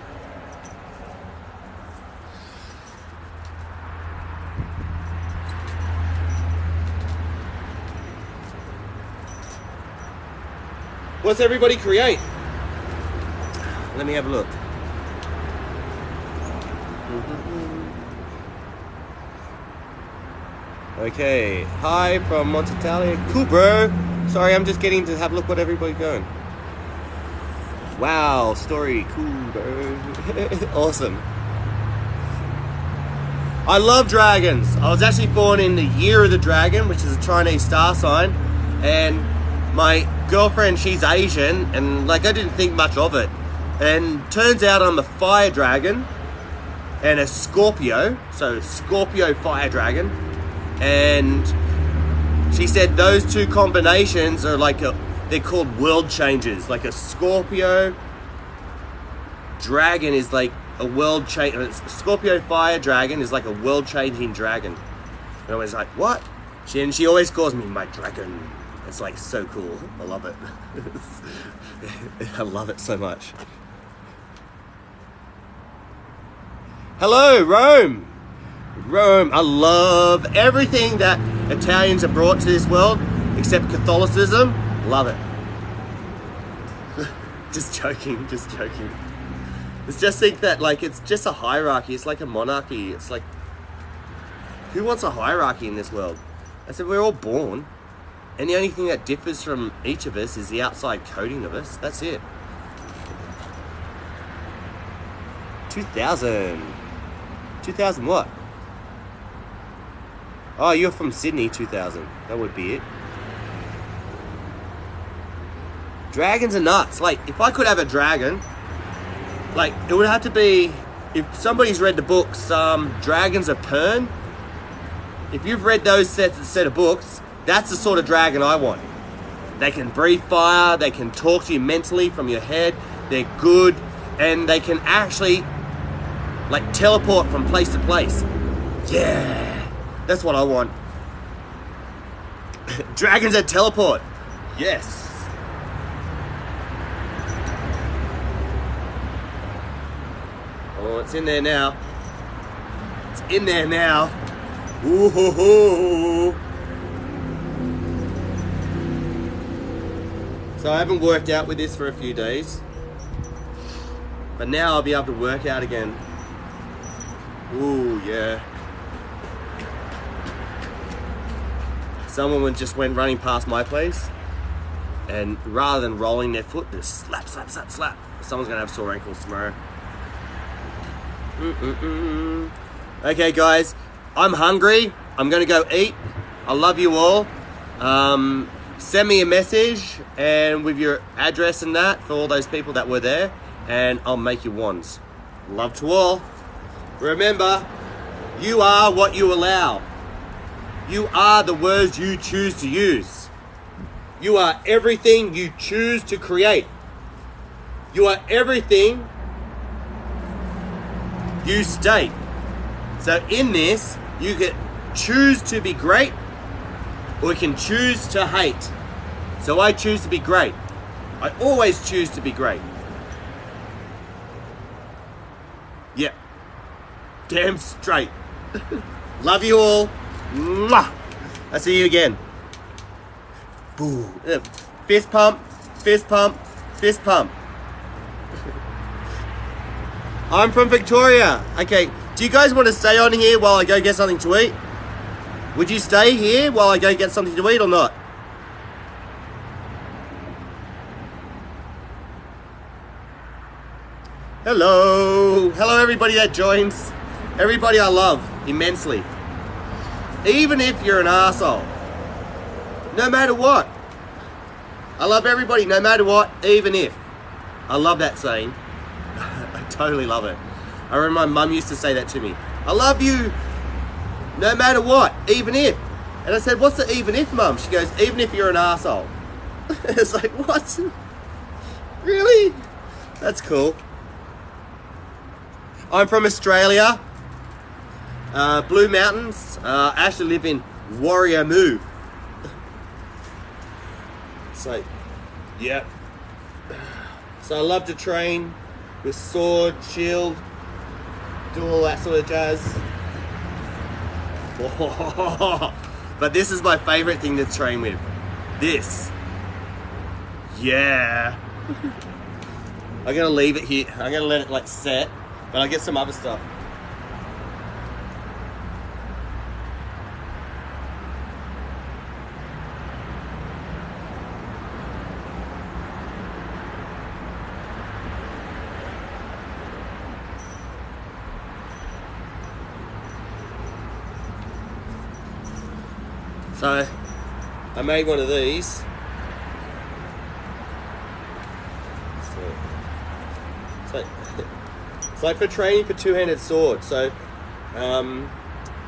What's everybody create? Let me have a look. Okay, hi from Montitalia. Cool, bro. Sorry, I'm just getting to have a look what everybody's going. Wow, story, cool, bro. Awesome. I love dragons. I was actually born in the year of the dragon, which is a Chinese star sign, and my girlfriend, she's Asian, and like I didn't think much of it. And turns out I'm a fire dragon and a Scorpio, so Scorpio fire dragon. and she said those two combinations are like they're called world changers. Like a Scorpio dragon is like a world change. Scorpio fire dragon is like a world changing dragon. And I was like, what? She always calls me my dragon. It's like so cool. I love it. I love it so much. Hello, Rome. Rome. I love everything that Italians have brought to this world, except Catholicism. Love it. Just joking, just joking. It's just think that like it's just a hierarchy. It's like a monarchy. It's like, who wants a hierarchy in this world? I said we're all born, and the only thing that differs from each of us is the outside coating of us. That's it. 2000 what? Oh, you're from Sydney, 2000. That would be it. Dragons are nuts. Like, if I could have a dragon, like, it would have to be, if somebody's read the books, Dragons of Pern. If you've read those set of books, that's the sort of dragon I want. They can breathe fire, they can talk to you mentally from your head, they're good, and they can actually, like, teleport from place to place. Yeah, that's what I want. Dragons that teleport. Yes. Oh, it's in there now. It's in there now. Ooh hoo hoo. So I haven't worked out with this for a few days, but now I'll be able to work out again. Ooh, yeah. Someone just went running past my place, and rather than rolling their foot, just slap, slap, slap, slap. Someone's gonna have sore ankles tomorrow. Okay, guys, I'm hungry. I'm gonna go eat. I love you all. Send me a message and with your address and that for all those people that were there, and I'll make you wands. Love to all. Remember, you are what you allow. You are the words you choose to use. You are everything you choose to create. You are everything you state. So in this, you can choose to be great, or you can choose to hate. So I choose to be great. I always choose to be great. Yeah. Damn straight. Love you all. Mwah. I'll see you again. Boo. Fist pump, fist pump, fist pump. I'm from Victoria. Okay, do you guys want to stay on here while I go get something to eat? Would you stay here while I go get something to eat or not? Hello. Hello everybody that joins. Everybody I love immensely. Even if you're an arsehole. No matter what. I love everybody no matter what, even if. I love that saying. I totally love it. I remember my mum used to say that to me. I love you no matter what, even if. And I said, what's the even if, mum? She goes, even if you're an arsehole. It's like, what? Really? That's cool. I'm from Australia. Blue Mountains. I actually live in Warrior Moo. So, yeah. So I love to train with sword, shield, do all that sort of jazz. But this is my favorite thing to train with. This. Yeah. I'm gonna leave it here. I'm gonna let it like set, but I'll get some other stuff. So, I made one of these. It's like for training for two-handed sword. So,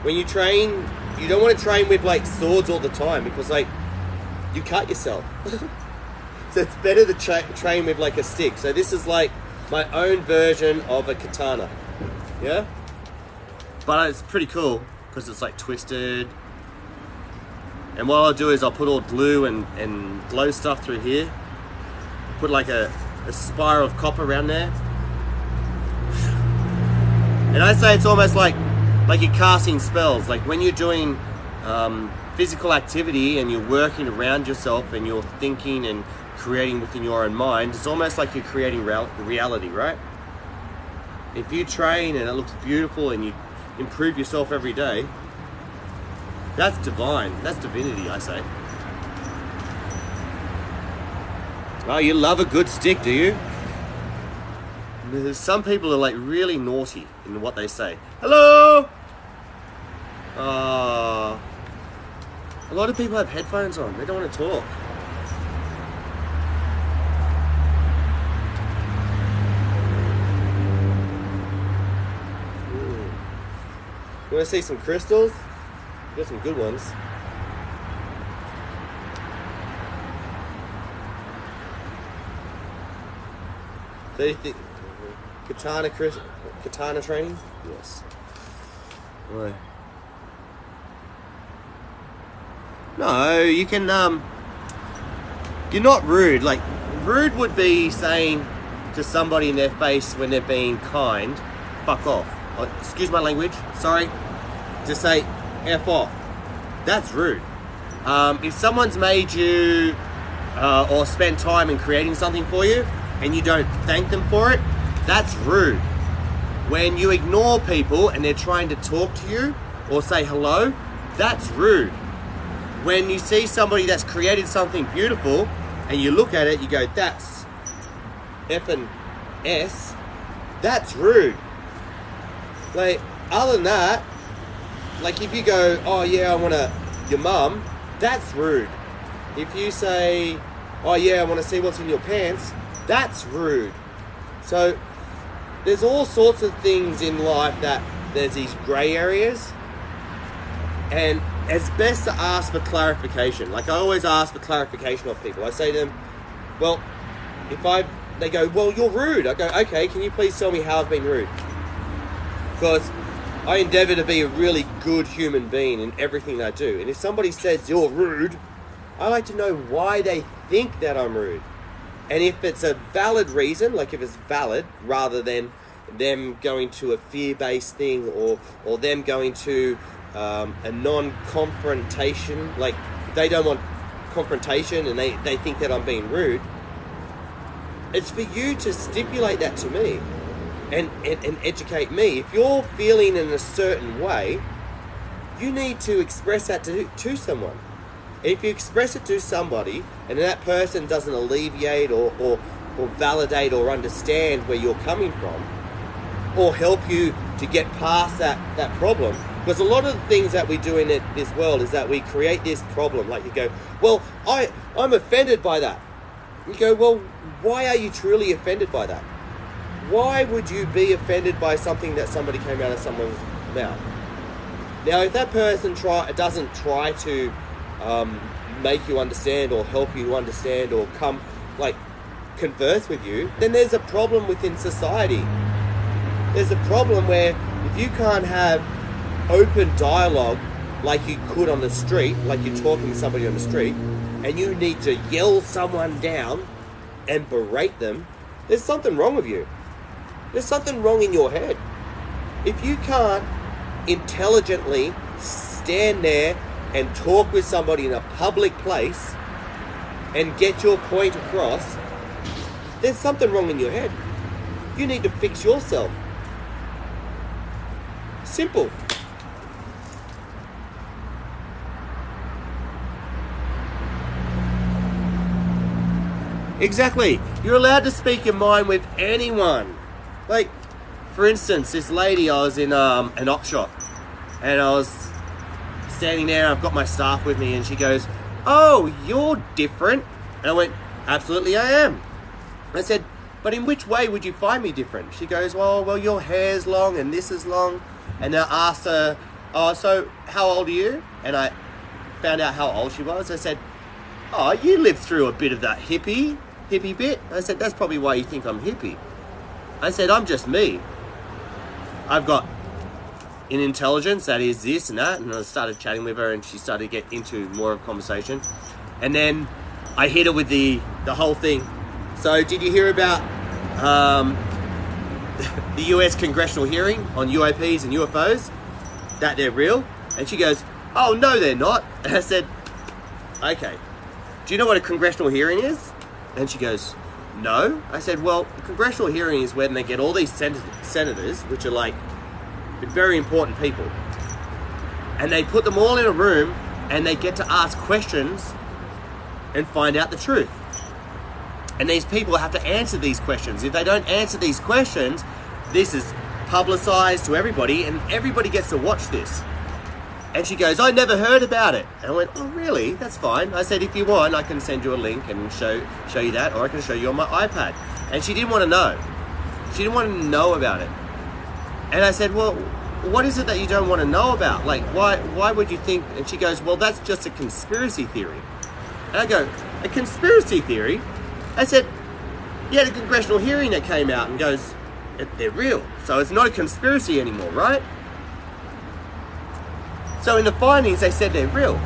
when you train you don't want to train with like swords all the time, because like you cut yourself. So it's better to train with like a stick. So this is like my own version of a katana. Yeah, but it's pretty cool because it's like twisted. And what I'll do is I'll put all glue and glow stuff through here. Put like a spire of copper around there. And I say it's almost like you're casting spells. Like when you're doing physical activity and you're working around yourself and you're thinking and creating within your own mind, it's almost like you're creating reality, right? If you train and it looks beautiful and you improve yourself every day, that's divine. That's divinity, I say. Oh, you love a good stick, do you? There's some people are like really naughty in what they say. Hello! A lot of people have headphones on. They don't want to talk. You want to see some crystals? Got some good ones. So you think katana training? Yes. Right. No, you can you're not rude. Like rude would be saying to somebody in their face when they're being kind, fuck off. Excuse my language, sorry. To say F off. That's rude. If someone's made you or spent time in creating something for you and you don't thank them for it, that's rude. When you ignore people and they're trying to talk to you or say hello, that's rude. When you see somebody that's created something beautiful and you look at it, you go, that's effing S, that's rude. Like, other than that, like if you go, oh yeah, I want your mum, that's rude. If you say, oh yeah, I want to see what's in your pants, that's rude. So there's all sorts of things in life that there's these grey areas, and it's best to ask for clarification. Like I always ask for clarification of people. I say to them, well, they go, well, you're rude. I go, okay, can you please tell me how I've been rude? Because I endeavour to be a really good human being in everything I do. And if somebody says you're rude, I like to know why they think that I'm rude. And if it's a valid reason, like if it's valid, rather than them going to a fear-based thing or them going to a non-confrontation, like they don't want confrontation and they think that I'm being rude, it's for you to stipulate that to me. And educate me. If you're feeling in a certain way, you need to express that to someone. And if you express it to somebody and that person doesn't alleviate or validate or understand where you're coming from or help you to get past that problem, because a lot of the things that we do in this world is that we create this problem. Like you go, well, I'm offended by that. You go, well, why are you truly offended by that? Why would you be offended by something that somebody came out of someone's mouth? Now, if that person doesn't try to make you understand or help you understand or converse with you, then there's a problem within society. There's a problem where if you can't have open dialogue like you could on the street, like you're talking to somebody on the street, and you need to yell someone down and berate them, there's something wrong with you. There's something wrong in your head. If you can't intelligently stand there and talk with somebody in a public place and get your point across, there's something wrong in your head. You need to fix yourself. Simple. Exactly. You're allowed to speak your mind with anyone. Like, for instance, this lady, I was in an op shop and I was standing there, I've got my staff with me, and she goes, oh, you're different. And I went, absolutely I am. I said, but in which way would you find me different? She goes, well, your hair's long and this is long. And I asked her, oh, so how old are you? And I found out how old she was. I said, oh, you lived through a bit of that hippie bit. I said, that's probably why you think I'm hippie. I said, I'm just me. I've got an intelligence that is this and that. And I started chatting with her and she started to get into more of a conversation. And then I hit her with the whole thing. So did you hear about the US congressional hearing on UAPs and UFOs? That they're real? And she goes, oh, no, they're not. And I said, okay, do you know what a congressional hearing is? And she goes, no. I said, well, a congressional hearing is when they get all these senators, which are like very important people, and they put them all in a room and they get to ask questions and find out the truth. And these people have to answer these questions. If they don't answer these questions, this is publicized to everybody and everybody gets to watch this. And she goes, I never heard about it. And I went, oh, really? That's fine. I said, if you want, I can send you a link and show you that, or I can show you on my iPad. And she didn't want to know. She didn't want to know about it. And I said, well, what is it that you don't want to know about? Like, why would you think? And she goes, well, that's just a conspiracy theory. And I go, a conspiracy theory? I said, yeah, the congressional hearing that came out, and goes, they're real. So it's not a conspiracy anymore, right? So in the findings, they said they're real.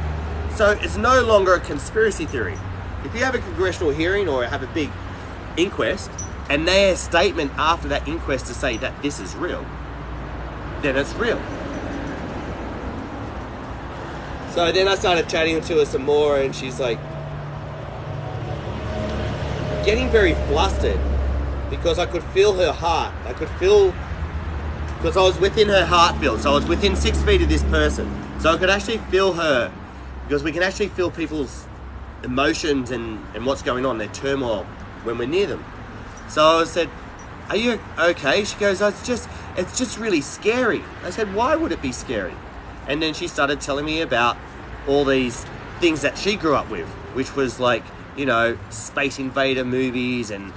So it's no longer a conspiracy theory. If you have a congressional hearing or have a big inquest, and their statement after that inquest to say that this is real, then it's real. So then I started chatting to her some more, and she's like getting very flustered because I could feel her heart. I could feel, because I was within her heart field, so I was within 6 feet of this person. So I could actually feel her, because we can actually feel people's emotions and what's going on, their turmoil, when we're near them. So I said, are you okay? She goes, it's just really scary. I said, why would it be scary? And then she started telling me about all these things that she grew up with, which was like, you know, space invader movies and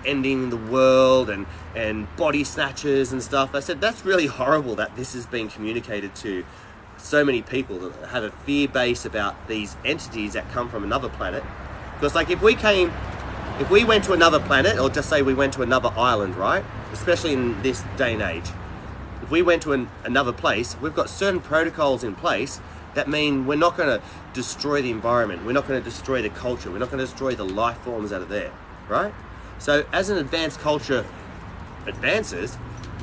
ending the world and body snatchers and stuff. I said, that's really horrible that this is being communicated to so many people that have a fear base about these entities that come from another planet. Because like if we went to another planet, or just say we went to another island, right? Especially in this day and age, if we went to another place, we've got certain protocols in place that mean we're not going to destroy the environment, we're not going to destroy the culture, we're not going to destroy the life forms that are there, right? So as an advanced culture advances,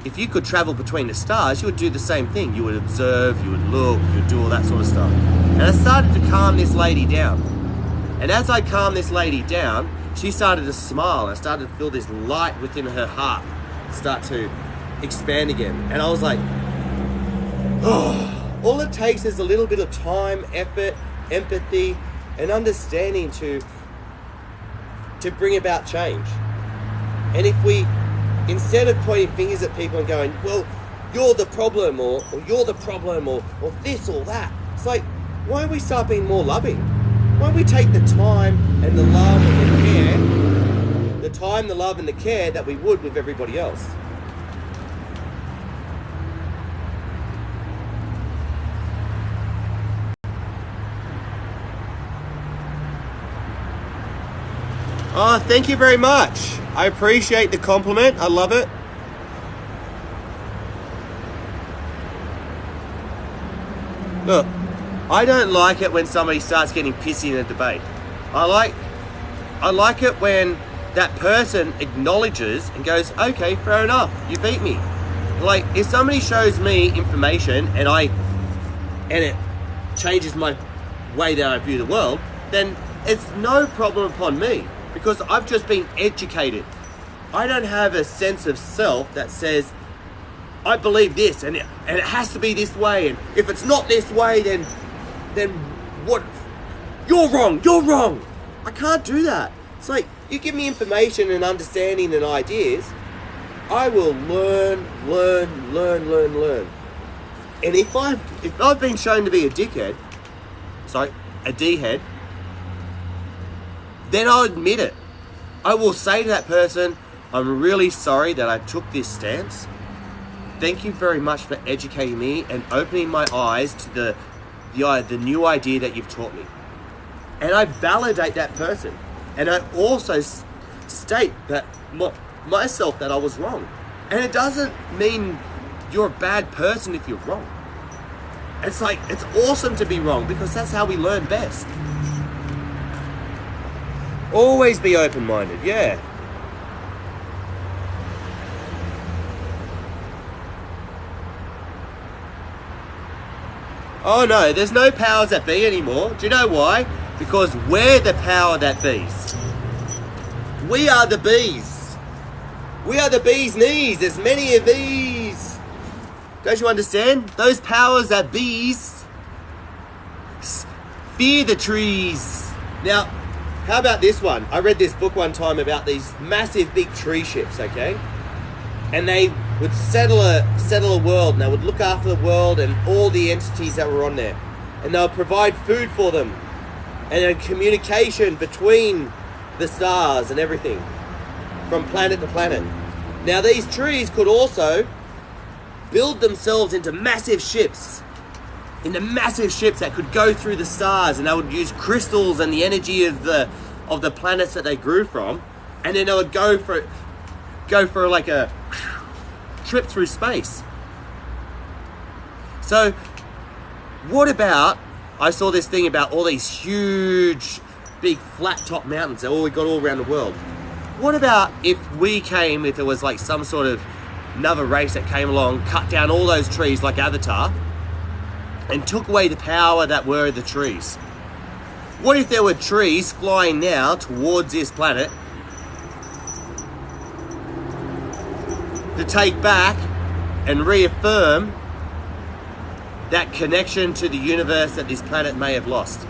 if you could travel between the stars, you would do the same thing. You would observe, you would look, you would do all that sort of stuff. And I started to calm this lady down. And as I calmed this lady down, she started to smile. I started to feel this light within her heart start to expand again. And I was like, oh, all it takes is a little bit of time, effort, empathy, and understanding to bring about change. And if we, instead of pointing fingers at people and going, well, you're the problem, or you're the problem, or this or that, it's like, why don't we start being more loving? Why don't we take the time and the love and the care, the time, the love and the care that we would with everybody else? Oh, thank you very much. I appreciate the compliment. I love it. Look, I don't like it when somebody starts getting pissy in a debate. I like it when that person acknowledges and goes, okay, fair enough, you beat me. Like, if somebody shows me information and it changes my way that I view the world, then it's no problem upon me, because I've just been educated. I don't have a sense of self that says, I believe this and it has to be this way, and if it's not this way, then what? You're wrong. I can't do that. It's like, you give me information and understanding and ideas, I will learn. And if I've been shown to be a D-head, then I'll admit it. I will say to that person, I'm really sorry that I took this stance, thank you very much for educating me and opening my eyes to the new idea that you've taught me. And I validate that person. And I also state that myself that I was wrong. And it doesn't mean you're a bad person if you're wrong. It's like, it's awesome to be wrong because that's how we learn best. Always be open-minded, yeah. Oh no, there's no powers that be anymore. Do you know why? Because we're the power that be's. We are the bees. We are the bee's knees. There's many of these. Don't you understand? Those powers that be's fear the trees. Now, how about this one? I read this book one time about these massive big tree ships, okay? And they would settle a world, and they would look after the world and all the entities that were on there. And they would provide food for them. And then communication between the stars and everything. From planet to planet. Now these trees could also build themselves into massive ships. Into massive ships that could go through the stars, and they would use crystals and the energy of the planets that they grew from, and then they would go for like a trip through space. So what about, I saw this thing about all these huge big flat top mountains that we got all around the world. What about if there was like some sort of another race that came along, cut down all those trees like Avatar, and took away the power that were the trees? What if there were trees flying now towards this planet to take back and reaffirm that connection to the universe that this planet may have lost?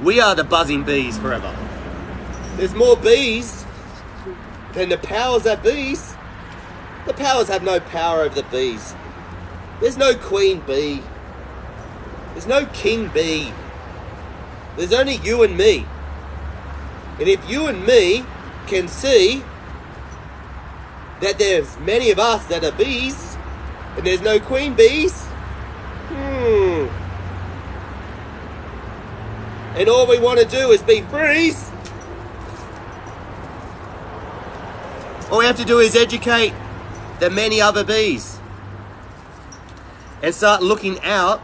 We are the buzzing bees forever. There's more bees than the powers that be's. The powers have no power over the bees. There's no queen bee. There's no king bee. There's only you and me. And if you and me can see that there's many of us that are bees, and there's no queen bees, and all we want to do is be free, all we have to do is educate the many other bees and start looking out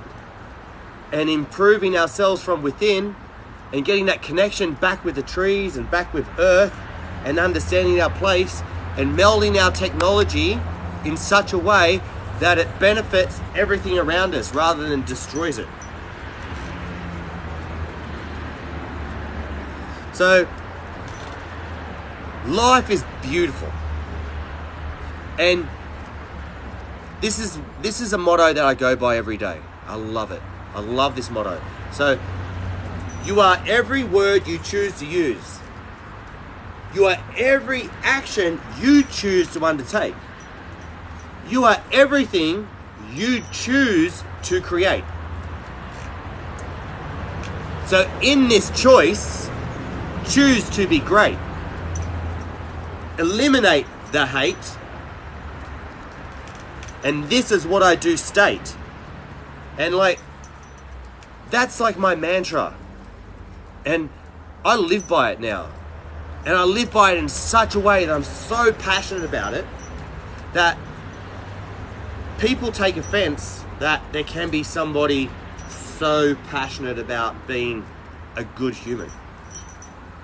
and improving ourselves from within and getting that connection back with the trees and back with Earth and understanding our place and melding our technology in such a way that it benefits everything around us rather than destroys it. So, life is beautiful. And this is a motto that I go by every day. I love it. I love this motto. So, you are every word you choose to use. You are every action you choose to undertake. You are everything you choose to create. So in this choice, choose to be great. Eliminate the hate. And this is what I do state. And that's like my mantra. And I live by it now. And I live by it in such a way that I'm so passionate about it that people take offense that there can be somebody so passionate about being a good human.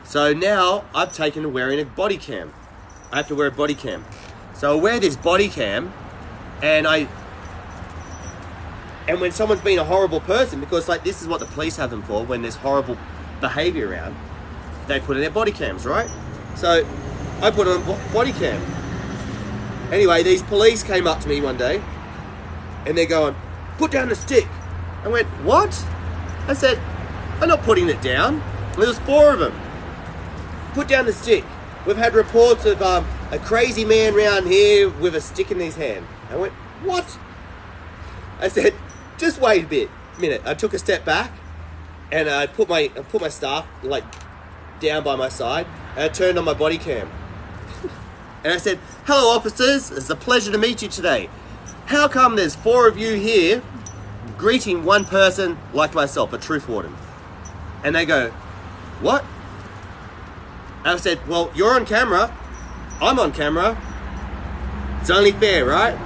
So now I've taken to wearing a body cam. I have to wear a body cam. So I wear this body cam and when someone's been a horrible person, because this is what the police have them for when there's horrible behavior around, they put in their body cams, right? So I put on a body cam. Anyway, these police came up to me one day and they're going, "Put down the stick." I went, "What?" I said, "I'm not putting it down." There was 4 of them. "Put down the stick. We've had reports of a crazy man round here with a stick in his hand." I went, "What?" I said, "Just wait a minute." I took a step back and I put my staff down by my side, and I turned on my body cam. And I said, "Hello officers, it's a pleasure to meet you today. How come there's 4 of you here greeting one person like myself, a truth warden?" And they go, "What?" And I said, "Well, you're on camera, I'm on camera. It's only fair, right?"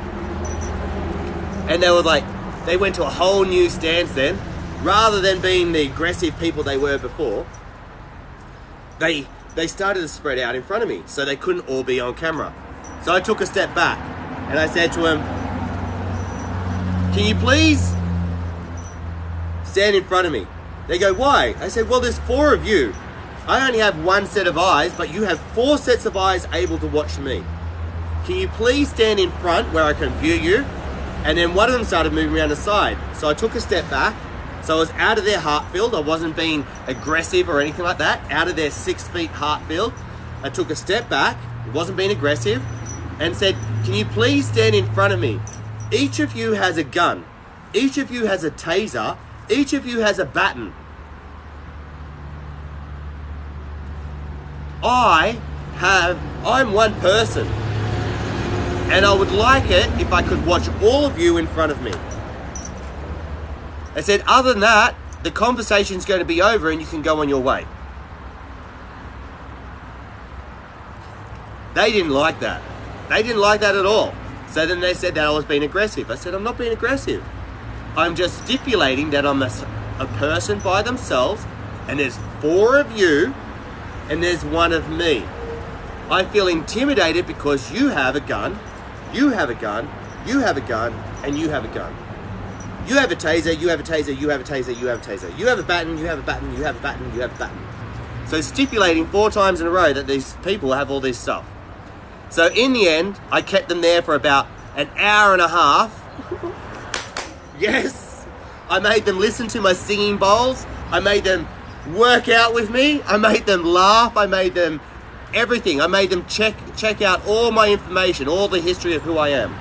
And they were like, they went to a whole new stance then. Rather than being the aggressive people they were before, they started to spread out in front of me, so they couldn't all be on camera. So I took a step back and I said to them, "Can you please stand in front of me?" They go, "Why?" I said, "Well, there's 4 of you. I only have 1 set of eyes, but you have 4 sets of eyes able to watch me. Can you please stand in front where I can view you?" And then one of them started moving around the side. So I took a step back. So I was out of their heart field. I wasn't being aggressive or anything like that. Out of their 6 feet heart field. I took a step back. It wasn't being aggressive. And said, "Can you please stand in front of me? Each of you has a gun. Each of you has a taser. Each of you has a baton. I'm one person. And I would like it if I could watch all of you in front of me." I said, "Other than that, the conversation's going to be over and you can go on your way." They didn't like that. They didn't like that at all. So then they said that I was being aggressive. I said, "I'm not being aggressive. I'm just stipulating that I'm a person by themselves, and there's 4 of you, and there's 1 of me. I feel intimidated because you have a gun, you have a gun, you have a gun, and you have a gun. You have a taser, you have a taser, you have a taser, you have a taser. You have a baton, you have a baton, you have a baton, you have a baton." So stipulating 4 times in a row that these people have all this stuff. So in the end, I kept them there for about an hour and a half. Yes! I made them listen to my singing bowls. I made them work out with me. I made them laugh. I made them everything. I made them check out all my information, all the history of who I am.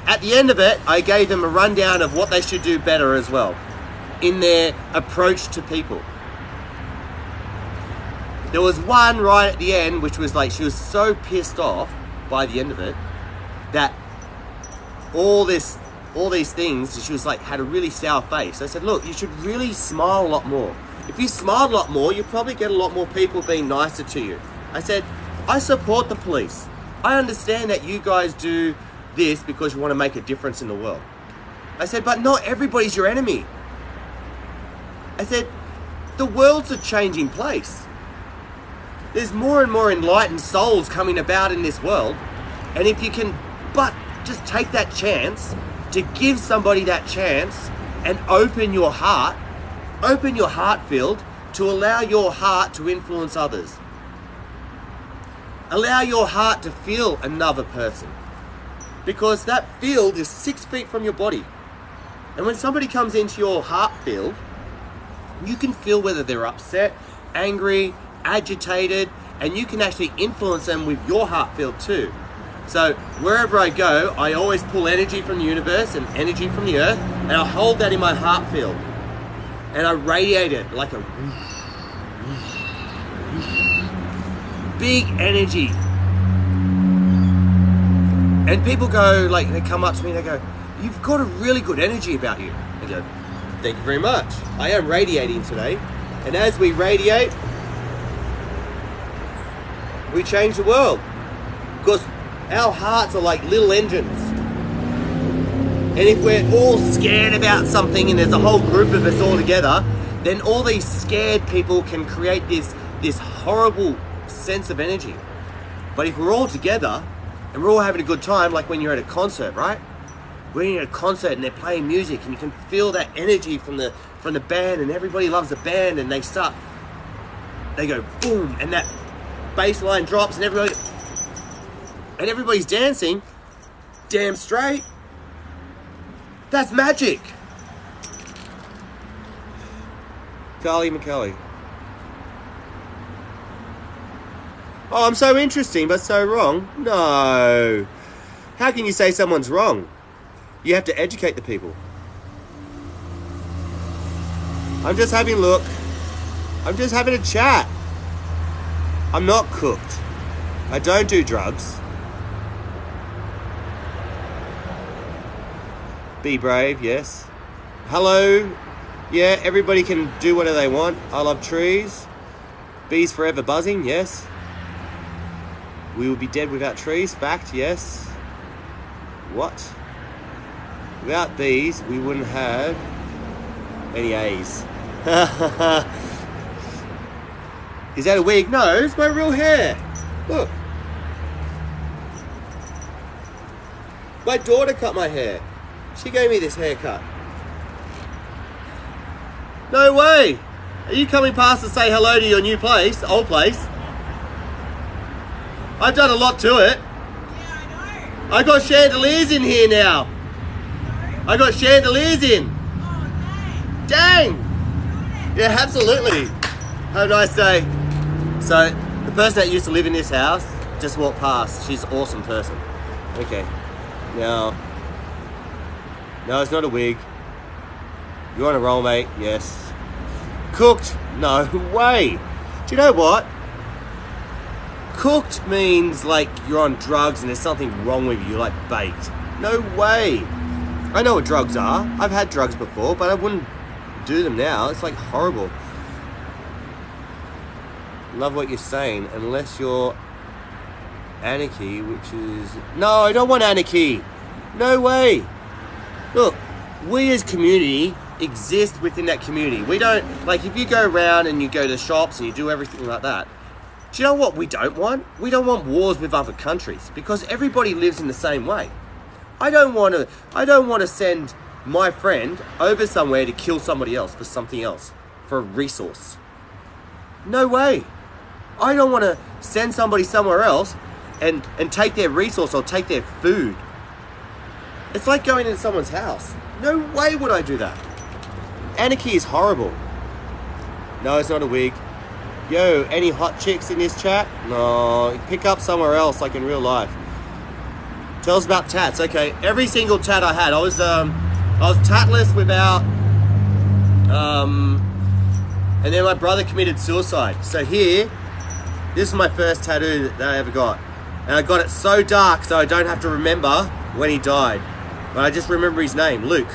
At the end of it, I gave them a rundown of what they should do better as well in their approach to people. There was one right at the end, which was like, she was so pissed off by the end of it that all these things, she was like, had a really sour face. I said, "Look, you should really smile a lot more. If you smiled a lot more, you'd probably get a lot more people being nicer to you." I said, "I support the police. I understand that you guys do this because you want to make a difference in the world." I said, "But not everybody's your enemy." I said, "The world's a changing place. There's more and more enlightened souls coming about in this world. And if you can but just take that chance to give somebody that chance and open your heart field to allow your heart to influence others. Allow your heart to feel another person. Because that field is 6 feet from your body. And when somebody comes into your heart field, you can feel whether they're upset, angry, agitated, and you can actually influence them with your heart field too. So wherever I go, I always pull energy from the universe and energy from the earth, and I hold that in my heart field. And I radiate it like a big energy. And people go, like, they come up to me and they go, "You've got a really good energy about you." I go, "Thank you very much. I am radiating today. And as we radiate, we change the world. Because our hearts are like little engines. And if we're all scared about something and there's a whole group of us all together, then all these scared people can create this horrible sense of energy. But if we're all together and we're all having a good time, like when you're at a concert, right? When you're at a concert and they're playing music and you can feel that energy from the band, and everybody loves the band, and they go boom, and that bass line drops and everybody's dancing damn straight. That's magic. Carly McCully. "Oh, I'm so interesting, but so wrong." No. How can you say someone's wrong? You have to educate the people. I'm just having a look. I'm just having a chat. I'm not cooked. I don't do drugs. Be brave, yes. Hello. Yeah, everybody can do whatever they want. I love trees. Bees forever buzzing, yes. We will be dead without trees, fact, yes. What? Without bees, we wouldn't have any A's. Is that a wig? No, it's my real hair. Look. My daughter cut my hair. She gave me this haircut. No way! Are you coming past to say hello to your new place, old place? I've done a lot to it. Yeah, I know. I got chandeliers in here now. Sorry? I got chandeliers in. Oh, Dang! dang. Yeah, absolutely. Have a nice day. So, the person that used to live in this house just walked past. She's an awesome person. Okay. Now, no, it's not a wig. You want a roll, mate? Yes. Cooked? No way. Do you know what? Cooked means like you're on drugs and there's something wrong with you, like baked. No way. I know what drugs are. I've had drugs before, but I wouldn't do them now. It's like horrible. Love what you're saying, unless you're anarchy, which is... No, I don't want anarchy. No way. Look, we as community exist within that community. We don't, like, if you go around and you go to shops and you do everything like that, do you know what we don't want? We don't want wars with other countries because everybody lives in the same way. I don't want to send my friend over somewhere to kill somebody else for something else, for a resource. No way. I don't want to send somebody somewhere else and take their resource or take their food. It's like going into someone's house. No way would I do that. Anarchy is horrible. No, it's not a wig. Yo, any hot chicks in this chat? No, pick up somewhere else, like in real life. Tell us about tats. Okay, every single tat I had, I was tatless without, and then my brother committed suicide. So here, this is my first tattoo that I ever got. And I got it so dark so I don't have to remember when he died. But I just remember his name, Luke.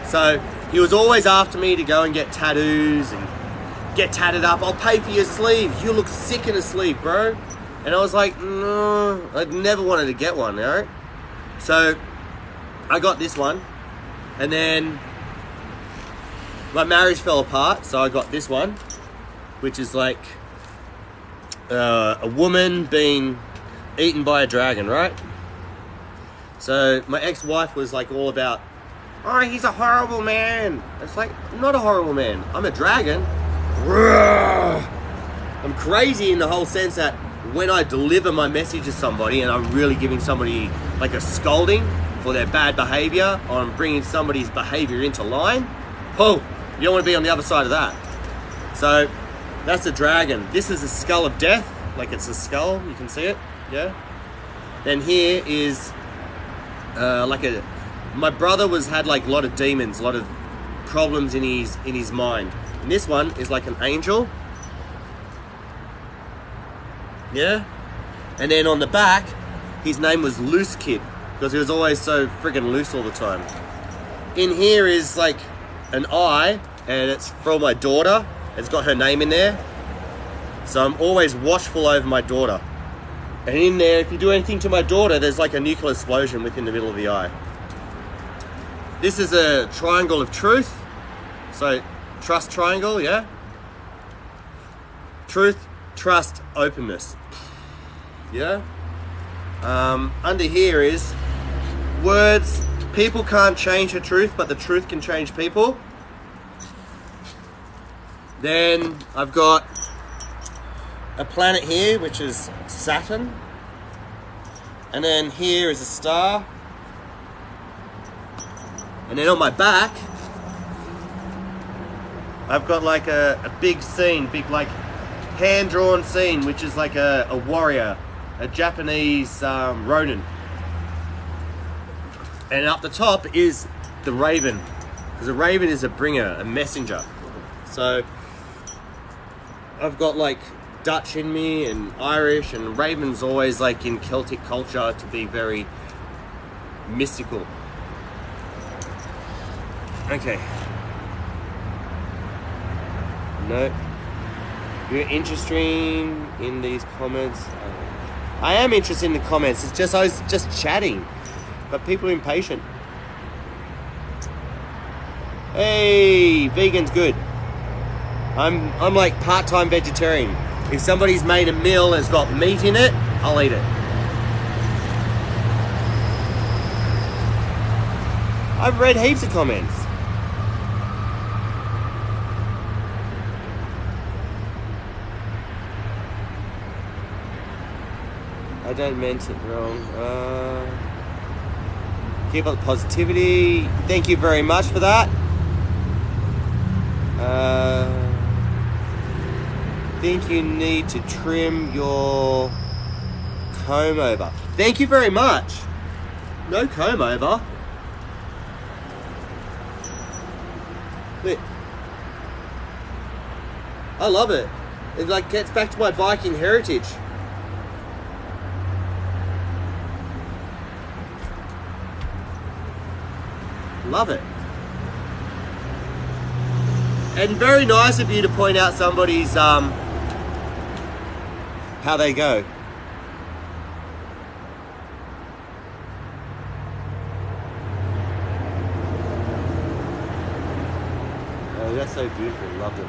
So he was always after me to go and get tattoos and get tatted up. I'll pay for your sleeve. You look sick in a sleeve, bro. And I was like, no, I never wanted to get one, you know? So I got this one. And then my marriage fell apart. So I got this one, which is like a woman being eaten by a dragon, right? So my ex-wife was like all about, oh, he's a horrible man. It's like, I'm not a horrible man. I'm a dragon. I'm crazy in the whole sense that when I deliver my message to somebody and I'm really giving somebody like a scolding for their bad behavior, or I'm bringing somebody's behavior into line, oh, you don't want to be on the other side of that. So that's a dragon. This is a skull of death, like it's a skull, you can see it, yeah? Then here is my brother had like a lot of demons, a lot of problems in his mind. And this one is like an angel. Yeah? And then on the back, his name was Loose Kid, because he was always so friggin' loose all the time. In here is like an eye, and it's for my daughter. It's got her name in there. So I'm always watchful over my daughter. And in there, if you do anything to my daughter, there's like a nuclear explosion within the middle of the eye. This is a triangle of truth. So, trust triangle, yeah? Truth, trust, openness. Yeah? Under here is words. People can't change the truth, but the truth can change people. Then I've got a planet here, which is Saturn. And then here is a star. And then on my back, I've got like a big scene, big like hand-drawn scene, which is like a warrior, a Japanese Ronin. And up the top is the raven, because a raven is a bringer, a messenger. So I've got like Dutch in me and Irish, and Raven's always like in Celtic culture to be very mystical. Okay. No. You're interested in these comments? I am interested in the comments. It's just I was just chatting, but people are impatient. Hey, vegan's good. I'm like part-time vegetarian. If somebody's made a meal and it's got meat in it, I'll eat it. I've read heaps of comments. I don't mean it wrong. Keep up the positivity. Thank you very much for that. Think you need to trim your comb over. Thank you very much. No comb over. Look. I love it. It like gets back to my biking heritage. Love it. And very nice of you to point out somebody's how they go. Oh, that's so beautiful. Loved it.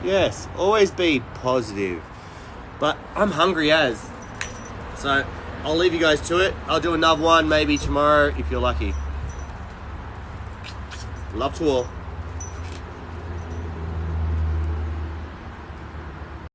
Yes, always be positive. But I'm hungry as. So I'll leave you guys to it. I'll do another one maybe tomorrow if you're lucky. Love to all.